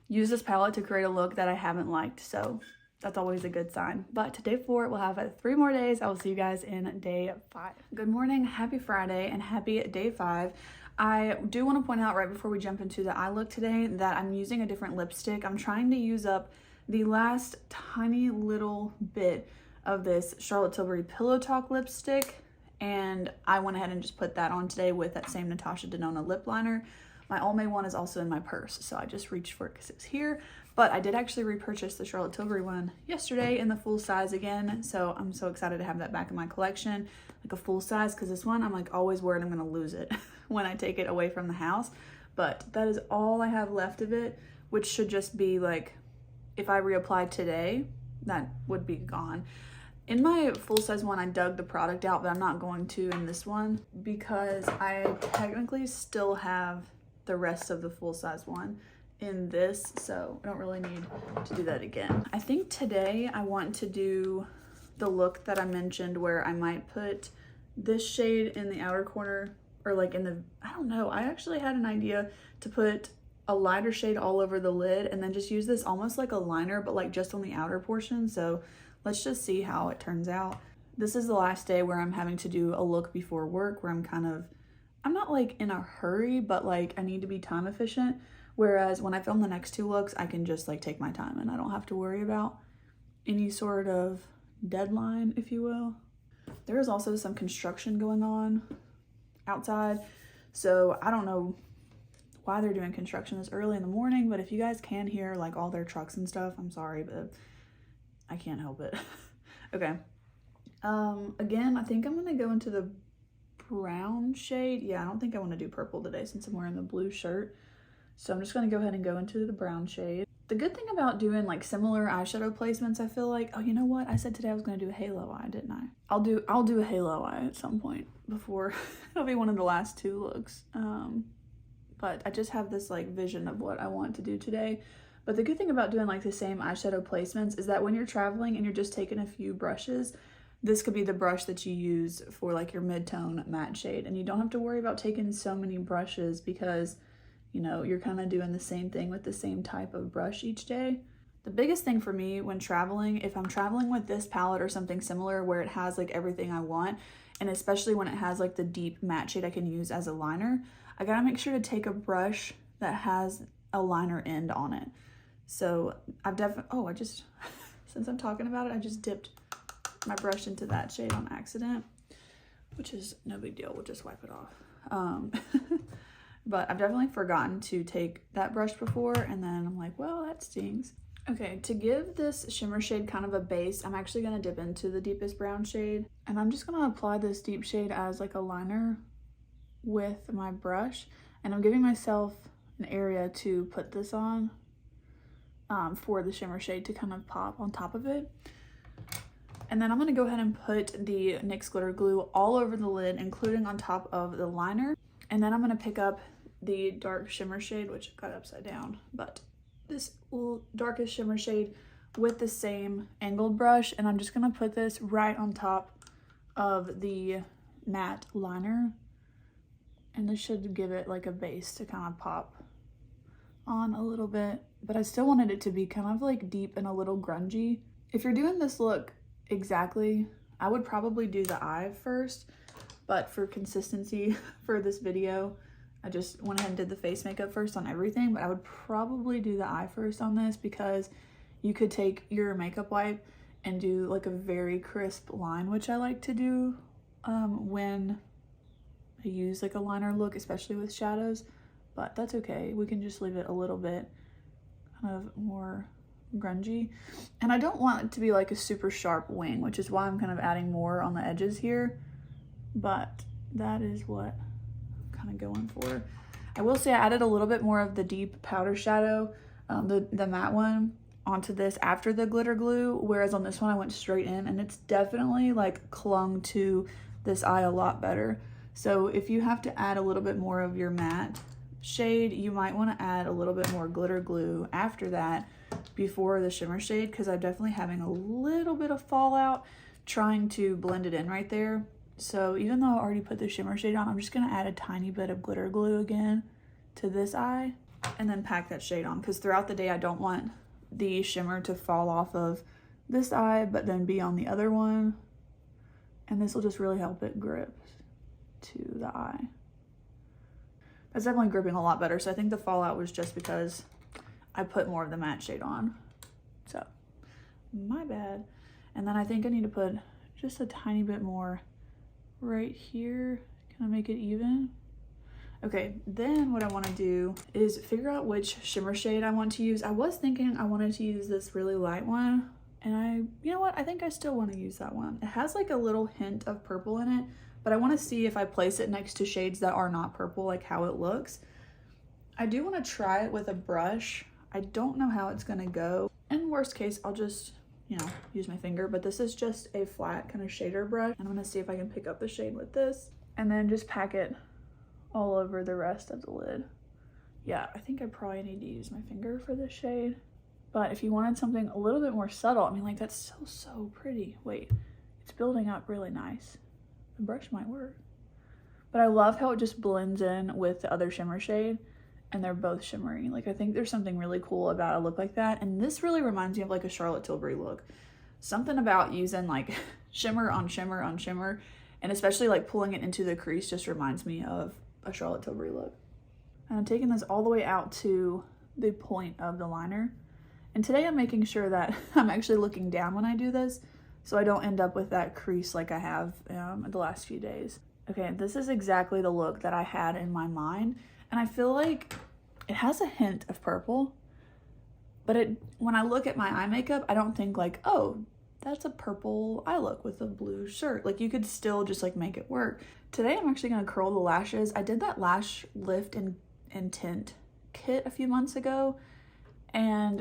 used this palette to create a look that I haven't liked, so that's always a good sign. But to day 4, we'll have 3 more days. I will see you guys in day 5. Good morning, happy Friday, and happy day 5. I do want to point out right before we jump into the eye look today that I'm using a different lipstick. I'm trying to use up the last tiny little bit of this Charlotte Tilbury Pillow Talk lipstick, and I went ahead and just put that on today with that same Natasha Denona lip liner. My Almay one is also in my purse, so I just reached for it because it's here. But I did actually repurchase the Charlotte Tilbury one yesterday in the full size again, so I'm so excited to have that back in my collection, like a full size, because this one I'm like always worried I'm gonna lose it when I take it away from the house. But that is all I have left of it, which should just be like, if I reapplied today, that would be gone. In my full size one, I dug the product out, but I'm not going to in this one because I technically still have the rest of the full size one in this, so I don't really need to do that again. I think today I want to do the look that I mentioned where I might put this shade in the outer corner, or like in the, I don't know, I actually had an idea to put a lighter shade all over the lid and then just use this almost like a liner, but like just on the outer portion. So let's just see how it turns out. This is the last day where I'm having to do a look before work, where I'm not like in a hurry, but like I need to be time efficient. Whereas when I film the next 2 looks, I can just like take my time and I don't have to worry about any sort of deadline, if you will. There is also some construction going on outside, so I don't know why they're doing construction this early in the morning, but if you guys can hear like all their trucks and stuff, I'm sorry, but I can't help it. Okay. Again, I think I'm gonna go into the brown shade. Yeah, I don't think I want to do purple today since I'm wearing the blue shirt. So I'm just going to go ahead and go into the brown shade. The good thing about doing like similar eyeshadow placements, I feel like, oh, you know what? I said today I was going to do a halo eye, didn't I? I'll do a halo eye at some point before. It'll be one of the last 2 looks. But I just have this like vision of what I want to do today. But the good thing about doing like the same eyeshadow placements is that when you're traveling and you're just taking a few brushes, this could be the brush that you use for like your mid-tone matte shade, and you don't have to worry about taking so many brushes because, you know, you're kind of doing the same thing with the same type of brush each day. The biggest thing for me when traveling, if I'm traveling with this palette or something similar where it has like everything I want, and especially when it has like the deep matte shade I can use as a liner, I gotta make sure to take a brush that has a liner end on it. So I've definitely, since I'm talking about it, I just dipped my brush into that shade on accident, which is no big deal. We'll just wipe it off. But I've definitely forgotten to take that brush before, and then I'm like, well, that stings. Okay, to give this shimmer shade kind of a base, I'm actually going to dip into the deepest brown shade, and I'm just going to apply this deep shade as like a liner with my brush, and I'm giving myself an area to put this on for the shimmer shade to kind of pop on top of it. And then I'm going to go ahead and put the NYX glitter glue all over the lid, including on top of the liner. And then I'm going to pick up the dark shimmer shade, which got upside down, but this darkest shimmer shade with the same angled brush. And I'm just going to put this right on top of the matte liner. And this should give it like a base to kind of pop on a little bit. But I still wanted it to be kind of like deep and a little grungy. If you're doing this look exactly, I would probably do the eye first. But for consistency for this video, I just went ahead and did the face makeup first on everything. But I would probably do the eye first on this because you could take your makeup wipe and do like a very crisp line, which I like to do when I use like a liner look, especially with shadows. But that's okay. We can just leave it a little bit kind of more grungy. And I don't want it to be like a super sharp wing, which is why I'm kind of adding more on the edges here. But that is what I'm kind of going for. I will say I added a little bit more of the deep powder shadow, the matte one, onto this after the glitter glue, whereas on this one I went straight in, and it's definitely like clung to this eye a lot better. So if you have to add a little bit more of your matte shade, you might want to add a little bit more glitter glue after that before the shimmer shade, because I'm definitely having a little bit of fallout trying to blend it in right there. So even though I already put the shimmer shade on, I'm just going to add a tiny bit of glitter glue again to this eye and then pack that shade on, because throughout the day I don't want the shimmer to fall off of this eye but then be on the other one, and this will just really help it grip to the eye. That's definitely gripping a lot better, so I think the fallout was just because I put more of the matte shade on, so my bad. And then I think I need to put just a tiny bit more right here, kind of make it even. Okay, then what I want to do is figure out which shimmer shade I want to use. I was thinking I wanted to use this really light one, and you know what, I think I still want to use that one. It has like a little hint of purple in it, but I want to see if I place it next to shades that are not purple, like how it looks. I do want to try it with a brush. I don't know how it's gonna go. In worst case, I'll just, you know, use my finger, but this is just a flat kind of shader brush. And I'm gonna see if I can pick up the shade with this and then just pack it all over the rest of the lid. Yeah, I think I probably need to use my finger for this shade. But if you wanted something a little bit more subtle, I mean, like, that's so pretty. Wait, it's building up really nice. The brush might work. But I love how it just blends in with the other shimmer shade, and they're both shimmery. Like, I think there's something really cool about a look like that. And this really reminds me of like a Charlotte Tilbury look. Something about using like shimmer on shimmer on shimmer, and especially like pulling it into the crease, just reminds me of a Charlotte Tilbury look. And I'm taking this all the way out to the point of the liner. And today I'm making sure that I'm actually looking down when I do this, so I don't end up with that crease like I have the last few days. Okay, this is exactly the look that I had in my mind. And I feel like it has a hint of purple, but when I look at my eye makeup, I don't think like, oh, that's a purple eye look with a blue shirt. Like, you could still just like make it work. Today I'm actually gonna curl the lashes. I did that lash lift and tint kit a few months ago, and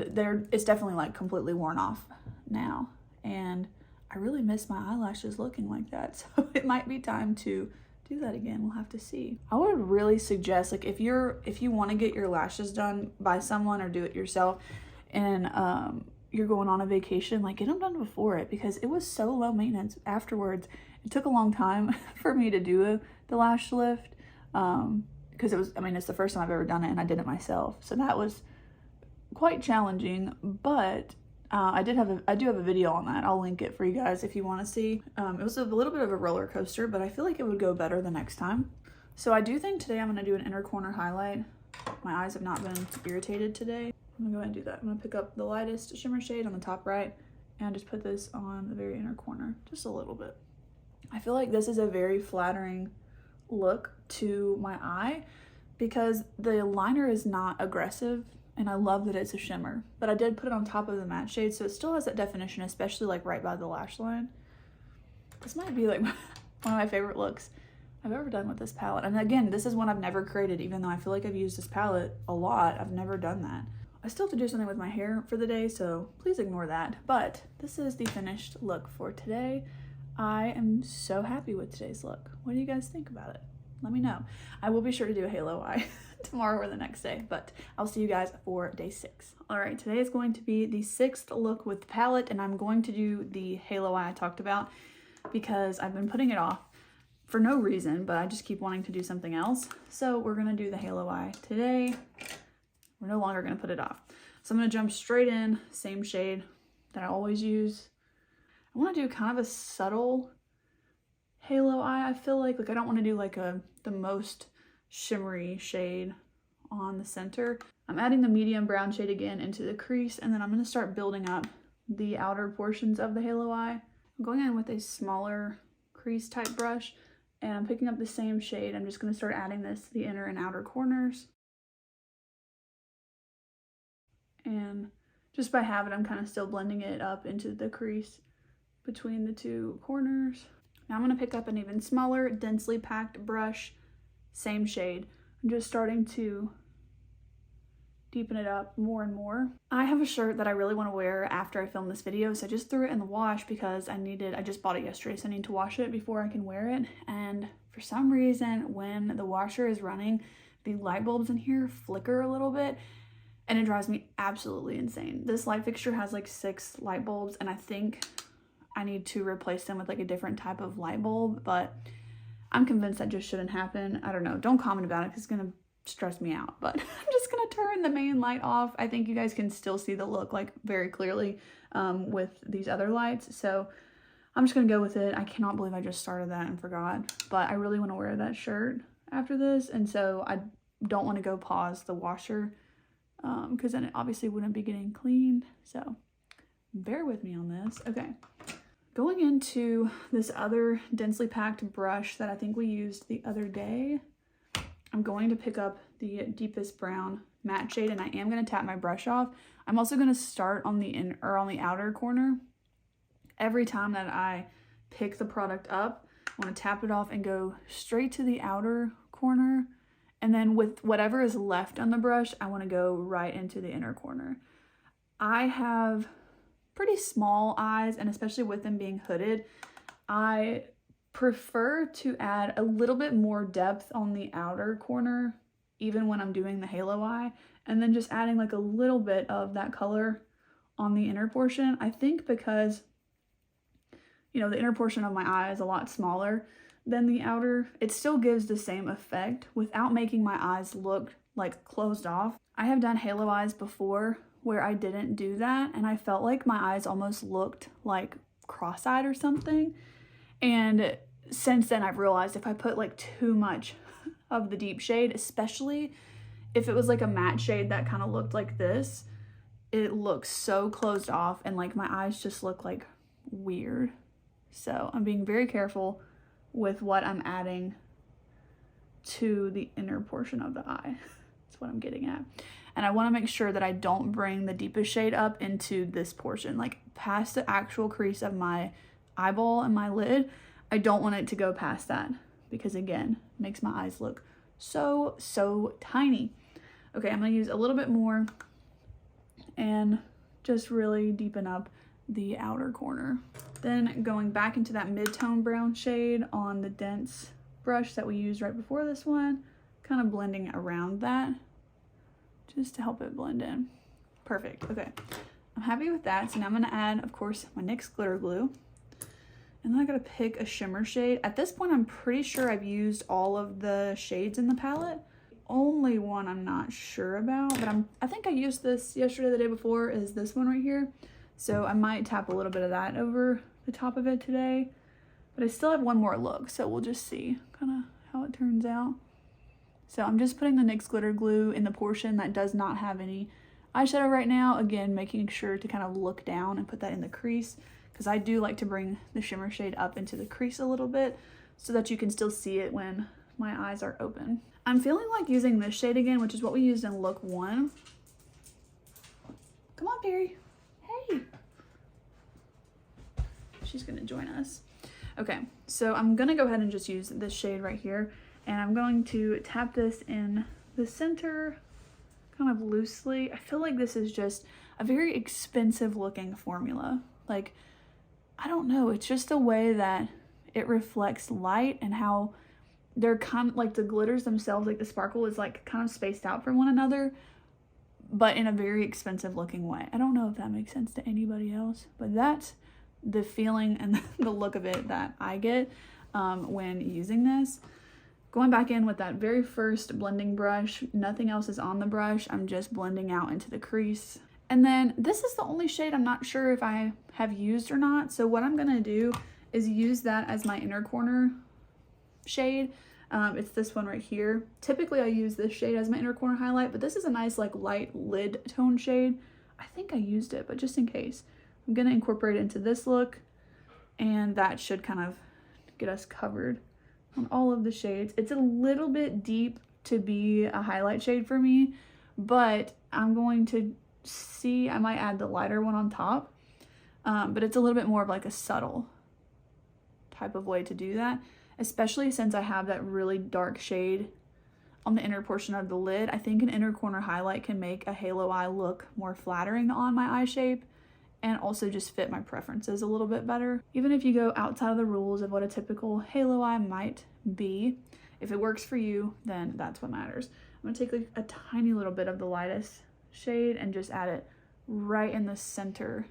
it's definitely like completely worn off now. And I really miss my eyelashes looking like that. So it might be time to do that again. We'll have to see. I would really suggest, like, if you want to get your lashes done by someone or do it yourself, and you're going on a vacation, like, get them done before it, because it was so low maintenance afterwards. It took a long time for me to do the lash lift, because it's the first time I've ever done it, and I did it myself, so that was quite challenging. But I do have a video on that. I'll link it for you guys if you want to see. It was a little bit of a roller coaster, but I feel like it would go better the next time. So I do think today I'm going to do an inner corner highlight. My eyes have not been irritated today. I'm going to go ahead and do that. I'm going to pick up the lightest shimmer shade on the top right and just put this on the very inner corner, just a little bit. I feel like this is a very flattering look to my eye because the liner is not aggressive, and I love that it's a shimmer, but I did put it on top of the matte shade, so it still has that definition, especially like right by the lash line. This might be like one of my favorite looks I've ever done with this palette. And again, this is one I've never created, even though I feel like I've used this palette a lot. I've never done that. I still have to do something with my hair for the day, so please ignore that. But this is the finished look for today. I am so happy with today's look. What do you guys think about it? Let me know. I will be sure to do a halo eye tomorrow or the next day, but I'll see you guys for day 6. All right, today is going to be the 6th look with the palette, and I'm going to do the halo eye I talked about because I've been putting it off for no reason, but I just keep wanting to do something else. So we're gonna do the halo eye today. We're no longer gonna put it off. So I'm gonna jump straight in, same shade that I always use. I wanna do kind of a subtle halo eye. I feel like I don't wanna do like the most shimmery shade on the center. I'm adding the medium brown shade again into the crease, and then I'm gonna start building up the outer portions of the halo eye. I'm going in with a smaller crease type brush, and I'm picking up the same shade. I'm just gonna start adding this to the inner and outer corners. And just by habit, I'm kind of still blending it up into the crease between the two corners. Now I'm gonna pick up an even smaller, densely packed brush, same shade. I'm just starting to deepen it up more and more. I have a shirt that I really want to wear after I film this video, so I just threw it in the wash because I just bought it yesterday, so I need to wash it before I can wear it. And for some reason, when the washer is running, the light bulbs in here flicker a little bit, and it drives me absolutely insane. This light fixture has like 6 light bulbs, and I think I need to replace them with like a different type of light bulb, but I'm convinced that just shouldn't happen. I don't know. Don't comment about it because it's gonna stress me out, but I'm just gonna turn the main light off. I think you guys can still see the look like very clearly with these other lights, so I'm just gonna go with it. I cannot believe I just started that and forgot, but I really want to wear that shirt after this, and so I don't want to go pause the washer because then it obviously wouldn't be getting cleaned, so bear with me on this. Okay, going into this other densely packed brush that I think we used the other day, I'm going to pick up the deepest brown matte shade, and I am going to tap my brush off. I'm also going to start on the on the outer corner. Every time that I pick the product up, I want to tap it off and go straight to the outer corner, and then with whatever is left on the brush, I want to go right into the inner corner. I have pretty small eyes, and especially with them being hooded, I prefer to add a little bit more depth on the outer corner even when I'm doing the halo eye, and then just adding like a little bit of that color on the inner portion. I think because, you know, the inner portion of my eye is a lot smaller than the outer, it still gives the same effect without making my eyes look like closed off. I have done halo eyes before where I didn't do that, and I felt like my eyes almost looked like cross-eyed or something. And since then I've realized if I put like too much of the deep shade, especially if it was like a matte shade that kind of looked like this, it looks so closed off and like my eyes just look like weird. So I'm being very careful with what I'm adding to the inner portion of the eye. That's what I'm getting at. And I want to make sure that I don't bring the deepest shade up into this portion, like past the actual crease of my eyeball and my lid. I don't want it to go past that because again, it makes my eyes look so tiny. Okay, I'm gonna use a little bit more and just really deepen up the outer corner. Then going back into that mid-tone brown shade on the dense brush that we used right before this one, kind of blending around that just to help it blend in. Perfect. Okay, I'm happy with that. So now I'm gonna add, of course, my NYX glitter glue. And then I gotta pick a shimmer shade. At this point, I'm pretty sure I've used all of the shades in the palette. Only one I'm not sure about, but I think I used this yesterday, the day before, is this one right here. So I might tap a little bit of that over the top of it today, but I still have one more look, so we'll just see kind of how it turns out. So I'm just putting the NYX glitter glue in the portion that does not have any eyeshadow right now. Again, making sure to kind of look down and put that in the crease, because I do like to bring the shimmer shade up into the crease a little bit so that you can still see it when my eyes are open. I'm feeling like using this shade again, which is what we used in look 1. Come on, Perry. Hey. She's gonna join us. Okay, so I'm gonna go ahead and just use this shade right here, and I'm going to tap this in the center kind of loosely. I feel like this is just a very expensive looking formula. Like, I don't know, it's just the way that it reflects light and how they're kind of like the glitters themselves, like the sparkle is like kind of spaced out from one another, but in a very expensive looking way. I don't know if that makes sense to anybody else, but that's the feeling and the look of it that I get. when using this. Going back in with that very first blending brush, nothing else is on the brush. I'm just blending out into the crease. And then this is the only shade I'm not sure if I have used or not. So what I'm gonna do is use that as my inner corner shade. It's this one right here. Typically I use this shade as my inner corner highlight, but this is a nice like light lid tone shade. I think I used it, but just in case, I'm gonna incorporate it into this look, and that should kind of get us covered on all of the shades. It's a little bit deep to be a highlight shade for me, but I'm going to see, I might add the lighter one on top, but it's a little bit more of like a subtle type of way to do that, especially since I have that really dark shade on the inner portion of the lid. I think an inner corner highlight can make a halo eye look more flattering on my eye shape and also just fit my preferences a little bit better. Even if you go outside of the rules of what a typical halo eye might be, if it works for you, then that's what matters. I'm gonna take like a tiny little bit of the lightest shade and just add it right in the center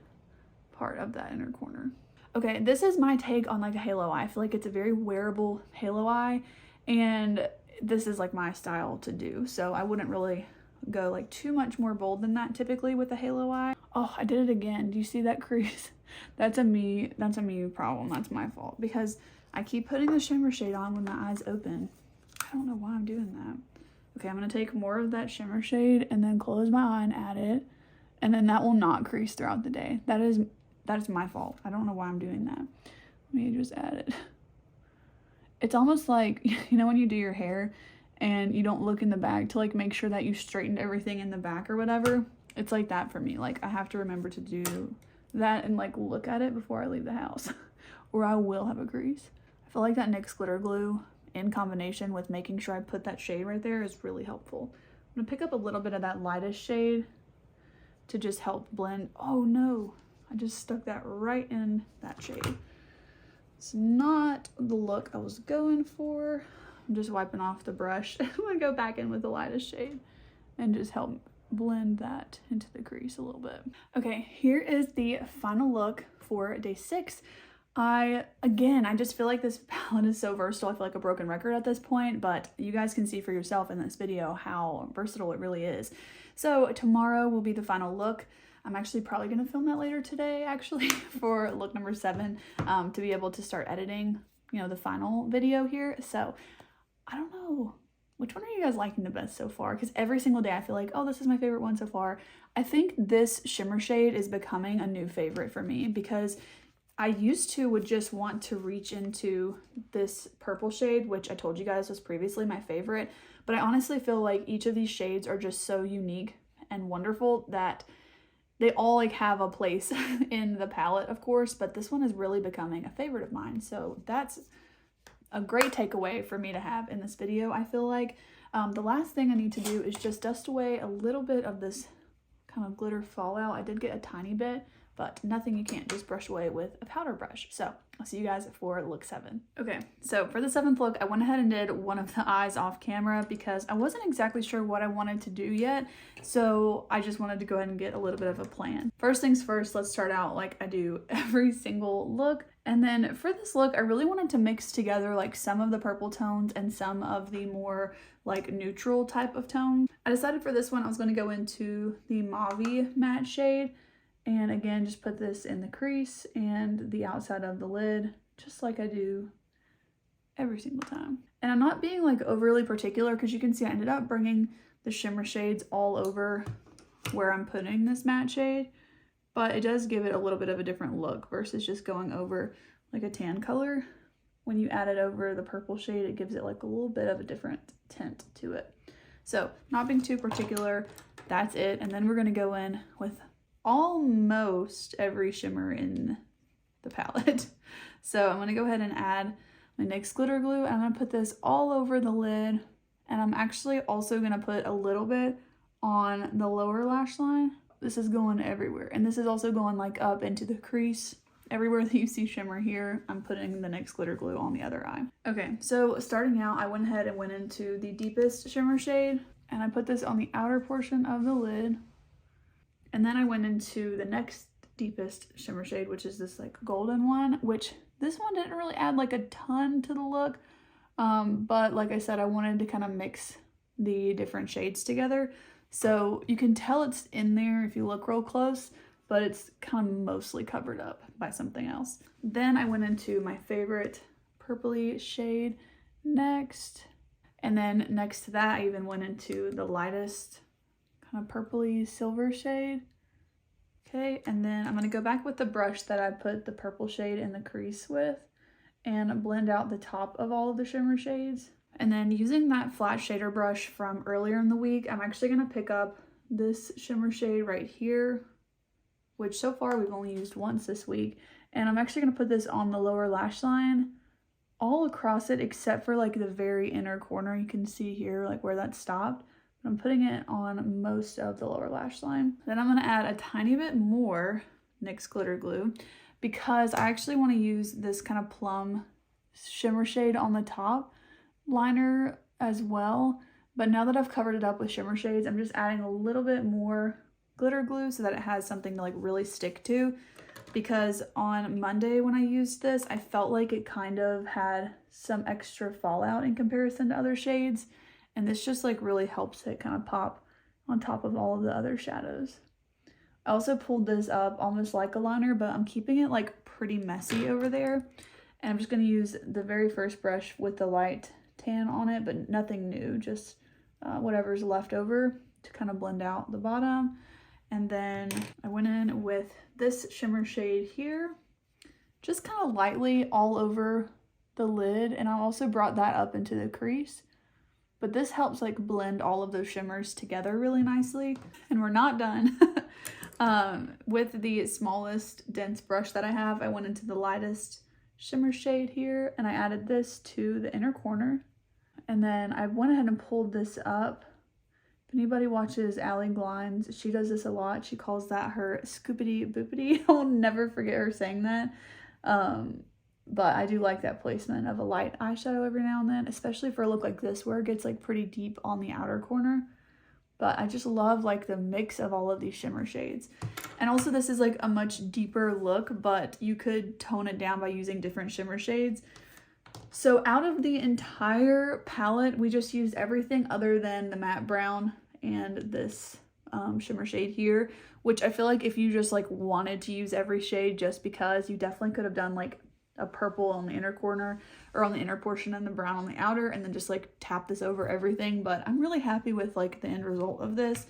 part of that inner corner. Okay, this is my take on like a halo eye. I feel like it's a very wearable halo eye, and this is like my style to do. So I wouldn't really go like too much more bold than that typically with a halo eye. Oh, I did it again. Do you see that crease? That's a me problem. That's my fault because I keep putting the shimmer shade on when my eyes open. I don't know why I'm doing that. Okay, I'm gonna take more of that shimmer shade and then close my eye and add it, and then that will not crease throughout the day. That is my fault. I don't know why I'm doing that. Let me just add it. It's almost like, you know, when you do your hair and you don't look in the bag to like make sure that you straightened everything in the back or whatever. It's like that for me. Like I have to remember to do that and like look at it before I leave the house or I will have a crease. I feel like that NYX glitter glue in combination with making sure I put that shade right there is really helpful. I'm gonna pick up a little bit of that lightest shade to just help blend. Oh no, I just stuck that right in that shade. It's not the look I was going for. I'm just wiping off the brush. I'm gonna go back in with the lightest shade and just help blend that into the crease a little bit. Okay, here is the final look for day 6. I just feel like this palette is so versatile. I feel like a broken record at this point, but you guys can see for yourself in this video how versatile it really is. So tomorrow will be the final look. I'm actually probably gonna film that later today actually for look number 7 to be able to start editing, you know, the final video here. So I don't know, which one are you guys liking the best so far? Because every single day I feel like, oh, this is my favorite one so far. I think this shimmer shade is becoming a new favorite for me because I used to would just want to reach into this purple shade, which I told you guys was previously my favorite. But I honestly feel like each of these shades are just so unique and wonderful that they all like have a place in the palette, of course, but this one is really becoming a favorite of mine. So that's a great takeaway for me to have in this video. I feel like the last thing I need to do is just dust away a little bit of this kind of glitter fallout. I did get a tiny bit, but nothing you can't just brush away with a powder brush. So I'll see you guys for look 7. Okay, so for the 7th look, I went ahead and did one of the eyes off camera because I wasn't exactly sure what I wanted to do yet. So I just wanted to go ahead and get a little bit of a plan. First things first, let's start out like I do every single look. And then for this look, I really wanted to mix together like some of the purple tones and some of the more like neutral type of tone. I decided for this one, I was gonna go into the mauve matte shade. And again, just put this in the crease and the outside of the lid, just like I do every single time. And I'm not being like overly particular because you can see I ended up bringing the shimmer shades all over where I'm putting this matte shade, but it does give it a little bit of a different look versus just going over like a tan color. When you add it over the purple shade, it gives it like a little bit of a different tint to it. So not being too particular, that's it. And then we're gonna go in with almost every shimmer in the palette. So I'm gonna go ahead and add my NYX glitter glue, and I'm gonna put this all over the lid, and I'm actually also gonna put a little bit on the lower lash line. This is going everywhere, and this is also going like up into the crease. Everywhere that you see shimmer here, I'm putting the NYX glitter glue on the other eye. Okay, so starting out, I went ahead and went into the deepest shimmer shade, and I put this on the outer portion of the lid. And then I went into the next deepest shimmer shade, which is this like golden one, which This one didn't really add like a ton to the look, but like I said, I wanted to kind of mix the different shades together. So you can tell it's in there if you look real close, but it's kind of mostly covered up by something else. Then I went into my favorite purpley shade next. And then next to that, I even went into the lightest kind of purpley silver shade. Okay, and then I'm gonna go back with the brush that I put the purple shade in the crease with and blend out the top of all of the shimmer shades. And then using that flat shader brush from earlier in the week, I'm actually gonna pick up this shimmer shade right here, which so far we've only used once this week. And I'm actually gonna put this on the lower lash line, all across it except for like the very inner corner. You can see here like where that stopped. I'm putting it on most of the lower lash line. Then I'm gonna add a tiny bit more NYX glitter glue because I actually wanna use this kind of plum shimmer shade on the top liner as well. But now that I've covered it up with shimmer shades, I'm just adding a little bit more glitter glue so that it has something to like really stick to. Because on Monday when I used this, I felt like it kind of had some extra fallout in comparison to other shades. And this just like really helps it kind of pop on top of all of the other shadows. I also pulled this up almost like a liner, but I'm keeping it like pretty messy over there. And I'm just going to use the very first brush with the light tan on it, but nothing new, just whatever's left over to kind of blend out the bottom. And then I went in with this shimmer shade here, just kind of lightly all over the lid. And I also brought that up into the crease. But this helps like blend all of those shimmers together really nicely. And we're not done. With the smallest dense brush that I have, I went into the lightest shimmer shade here and I added this to the inner corner. And then I went ahead and pulled this up. If anybody watches Allie Glines, she does this a lot. She calls that her scoopity boopity. I'll never forget her saying that. But I do like that placement of a light eyeshadow every now and then, especially for a look like this where it gets like pretty deep on the outer corner. But I just love like the mix of all of these shimmer shades. And also this is like a much deeper look, but you could tone it down by using different shimmer shades. So out of the entire palette, we just used everything other than the matte brown and this shimmer shade here, which I feel like if you just like wanted to use every shade just because, you definitely could have done like a purple on the inner corner or on the inner portion and the brown on the outer and then just like tap this over everything. But I'm really happy with like the end result of this.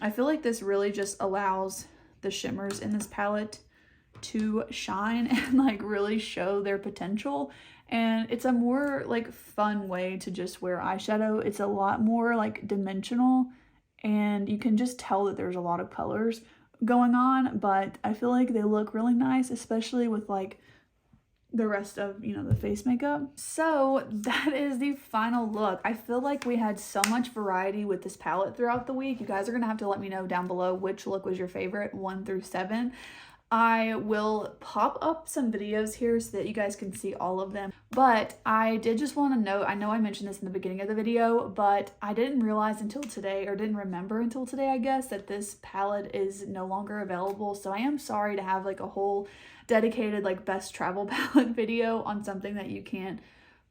I feel like this really just allows the shimmers in this palette to shine and like really show their potential. And it's a more like fun way to just wear eyeshadow. It's a lot more like dimensional and you can just tell that there's a lot of colors going on, but I feel like they look really nice, especially with like the rest of, you know, the face makeup. So that is the final look. I feel like we had so much variety with this palette throughout the week. You guys are gonna have to let me know down below which look was your favorite, 1 through 7. I will pop up some videos here so that you guys can see all of them. But I did just want to note, I know I mentioned this in the beginning of the video, but I didn't realize until today, or didn't remember until today, I guess, that this palette is no longer available. So I am sorry to have like a whole dedicated like best travel palette video on something that you can't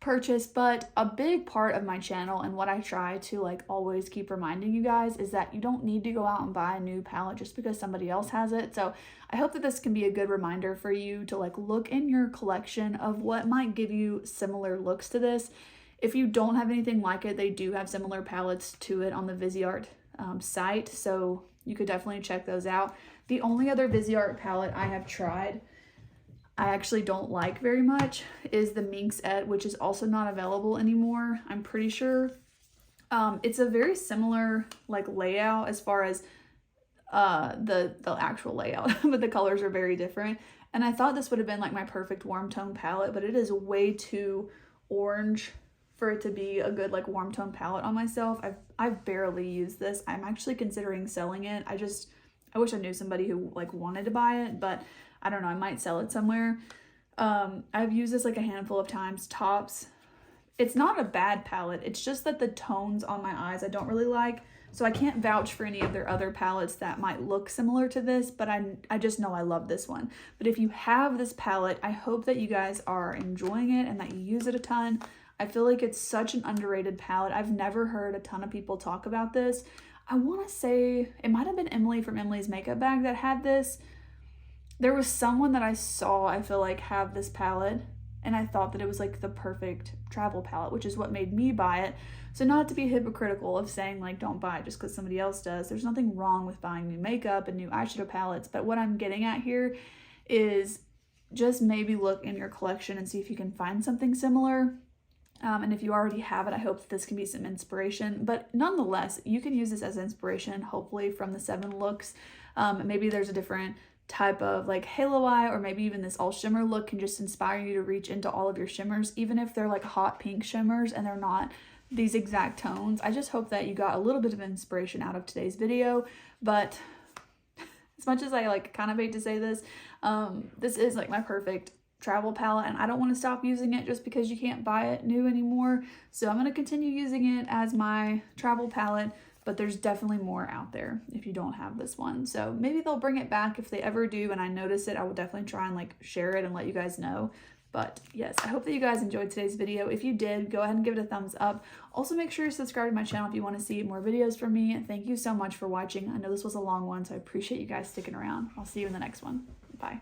purchase, but a big part of my channel and what I try to like always keep reminding you guys is that you don't need to go out and buy a new palette just because somebody else has it. So I hope that this can be a good reminder for you to like look in your collection of what might give you similar looks to this. If you don't have anything like it, they do have similar palettes to it on the Viseart site, so you could definitely check those out. The only other Viseart palette I have tried I actually don't like very much is the Minx Et, which is also not available anymore, I'm pretty sure. It's a very similar like layout as far as the actual layout, but the colors are very different. And I thought this would have been like my perfect warm tone palette, but it is way too orange for it to be a good like warm tone palette on myself. I've barely used this. I'm actually considering selling it. I wish I knew somebody who like wanted to buy it, but I don't know, I might sell it somewhere. I've used this like a handful of times, tops. It's not a bad palette. It's just that the tones on my eyes I don't really like. So I can't vouch for any of their other palettes that might look similar to this, but I just know I love this one. But if you have this palette, I hope that you guys are enjoying it and that you use it a ton. I feel like it's such an underrated palette. I've never heard a ton of people talk about this. I want to say it might have been Emily from Emily's Makeup Bag that had this. There was someone that I saw, I feel like, have this palette, and I thought that it was like the perfect travel palette, which is what made me buy it. So not to be hypocritical of saying like don't buy it just because somebody else does. There's nothing wrong with buying new makeup and new eyeshadow palettes, but what I'm getting at here is just maybe look in your collection and see if you can find something similar. And if you already have it, I hope that this can be some inspiration. But nonetheless, you can use this as inspiration, hopefully, from the 7 looks. Maybe there's a different type of like halo eye, or maybe even this all shimmer look can just inspire you to reach into all of your shimmers, even if they're like hot pink shimmers and they're not these exact tones. I just hope that you got a little bit of inspiration out of today's video. But as much as I like kind of hate to say this, this is like my perfect travel palette, and I don't want to stop using it just because you can't buy it new anymore. So I'm going to continue using it as my travel palette, but there's definitely more out there if you don't have this one. So maybe they'll bring it back if they ever do, and I notice it, I will definitely try and like share it and let you guys know. But yes, I hope that you guys enjoyed today's video. If you did, go ahead and give it a thumbs up. Also, make sure you subscribe to my channel if you want to see more videos from me. Thank you so much for watching. I know this was a long one, so I appreciate you guys sticking around. I'll see you in the next one. Bye.